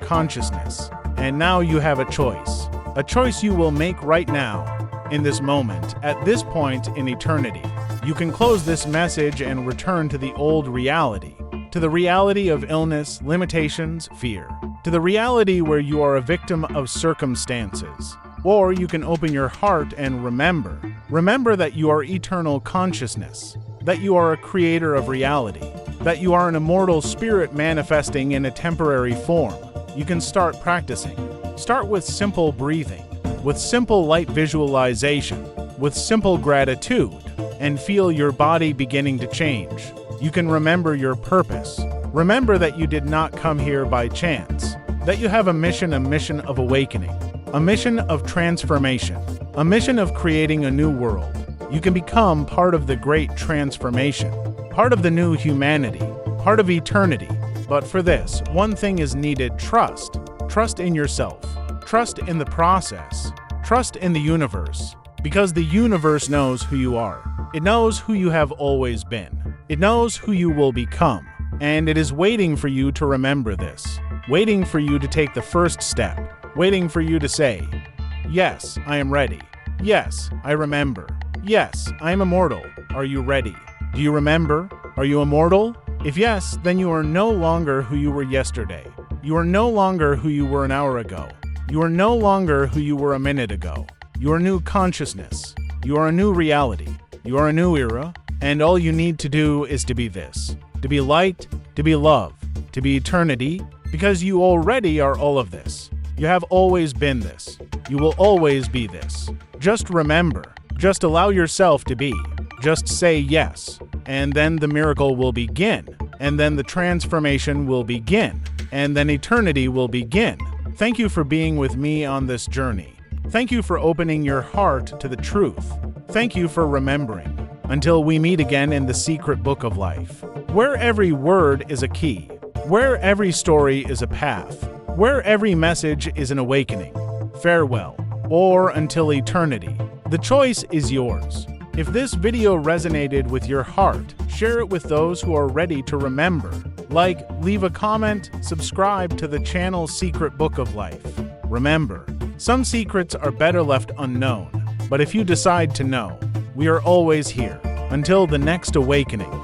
consciousness. And now you have a choice you will make right now, in this moment, at this point in eternity. You can close this message and return to the old reality, to the reality of illness, limitations, fear, to the reality where you are a victim of circumstances. Or you can open your heart and remember that you are eternal consciousness, that you are a creator of reality, that you are an immortal spirit manifesting in a temporary form. You can start practicing. Start with simple breathing, with simple light visualization, with simple gratitude, and feel your body beginning to change. You can remember your purpose. Remember that you did not come here by chance, that you have a mission of awakening. a mission of transformation, a mission of creating a new world. You can become part of the great transformation, part of the new humanity, part of eternity. But for this, one thing is needed: trust. Trust in yourself. Trust in the process. Trust in the universe. Because the universe knows who you are. It knows who you have always been. It knows who you will become. And it is waiting for you to remember this. Waiting for you to take the first step. Waiting for you to say, "Yes, I am ready. Yes, I remember. Yes, I am immortal. Are you ready? Do you remember? Are you immortal? If yes, then you are no longer who you were yesterday. You are no longer who you were an hour ago. You are no longer who you were a minute ago. You are a new consciousness. You are a new reality. You are a new era. And all you need to do is to be this. To be light, to be love, to be eternity, because you already are all of this. You have always been this. You will always be this. Just remember. Just allow yourself to be. Just say yes. And then the miracle will begin. And then the transformation will begin. And then eternity will begin. Thank you for being with me on this journey. Thank you for opening your heart to the truth. Thank you for remembering. Until we meet again in the secret book of life, where every word is a key, where every story is a path, where every message is an awakening. Farewell, or until eternity. The choice is yours. If this video resonated with your heart, share it with those who are ready to remember. Like, leave a comment, subscribe to the channel's Secret Book of Life. Remember, some secrets are better left unknown, but if you decide to know, we are always here. Until the next awakening.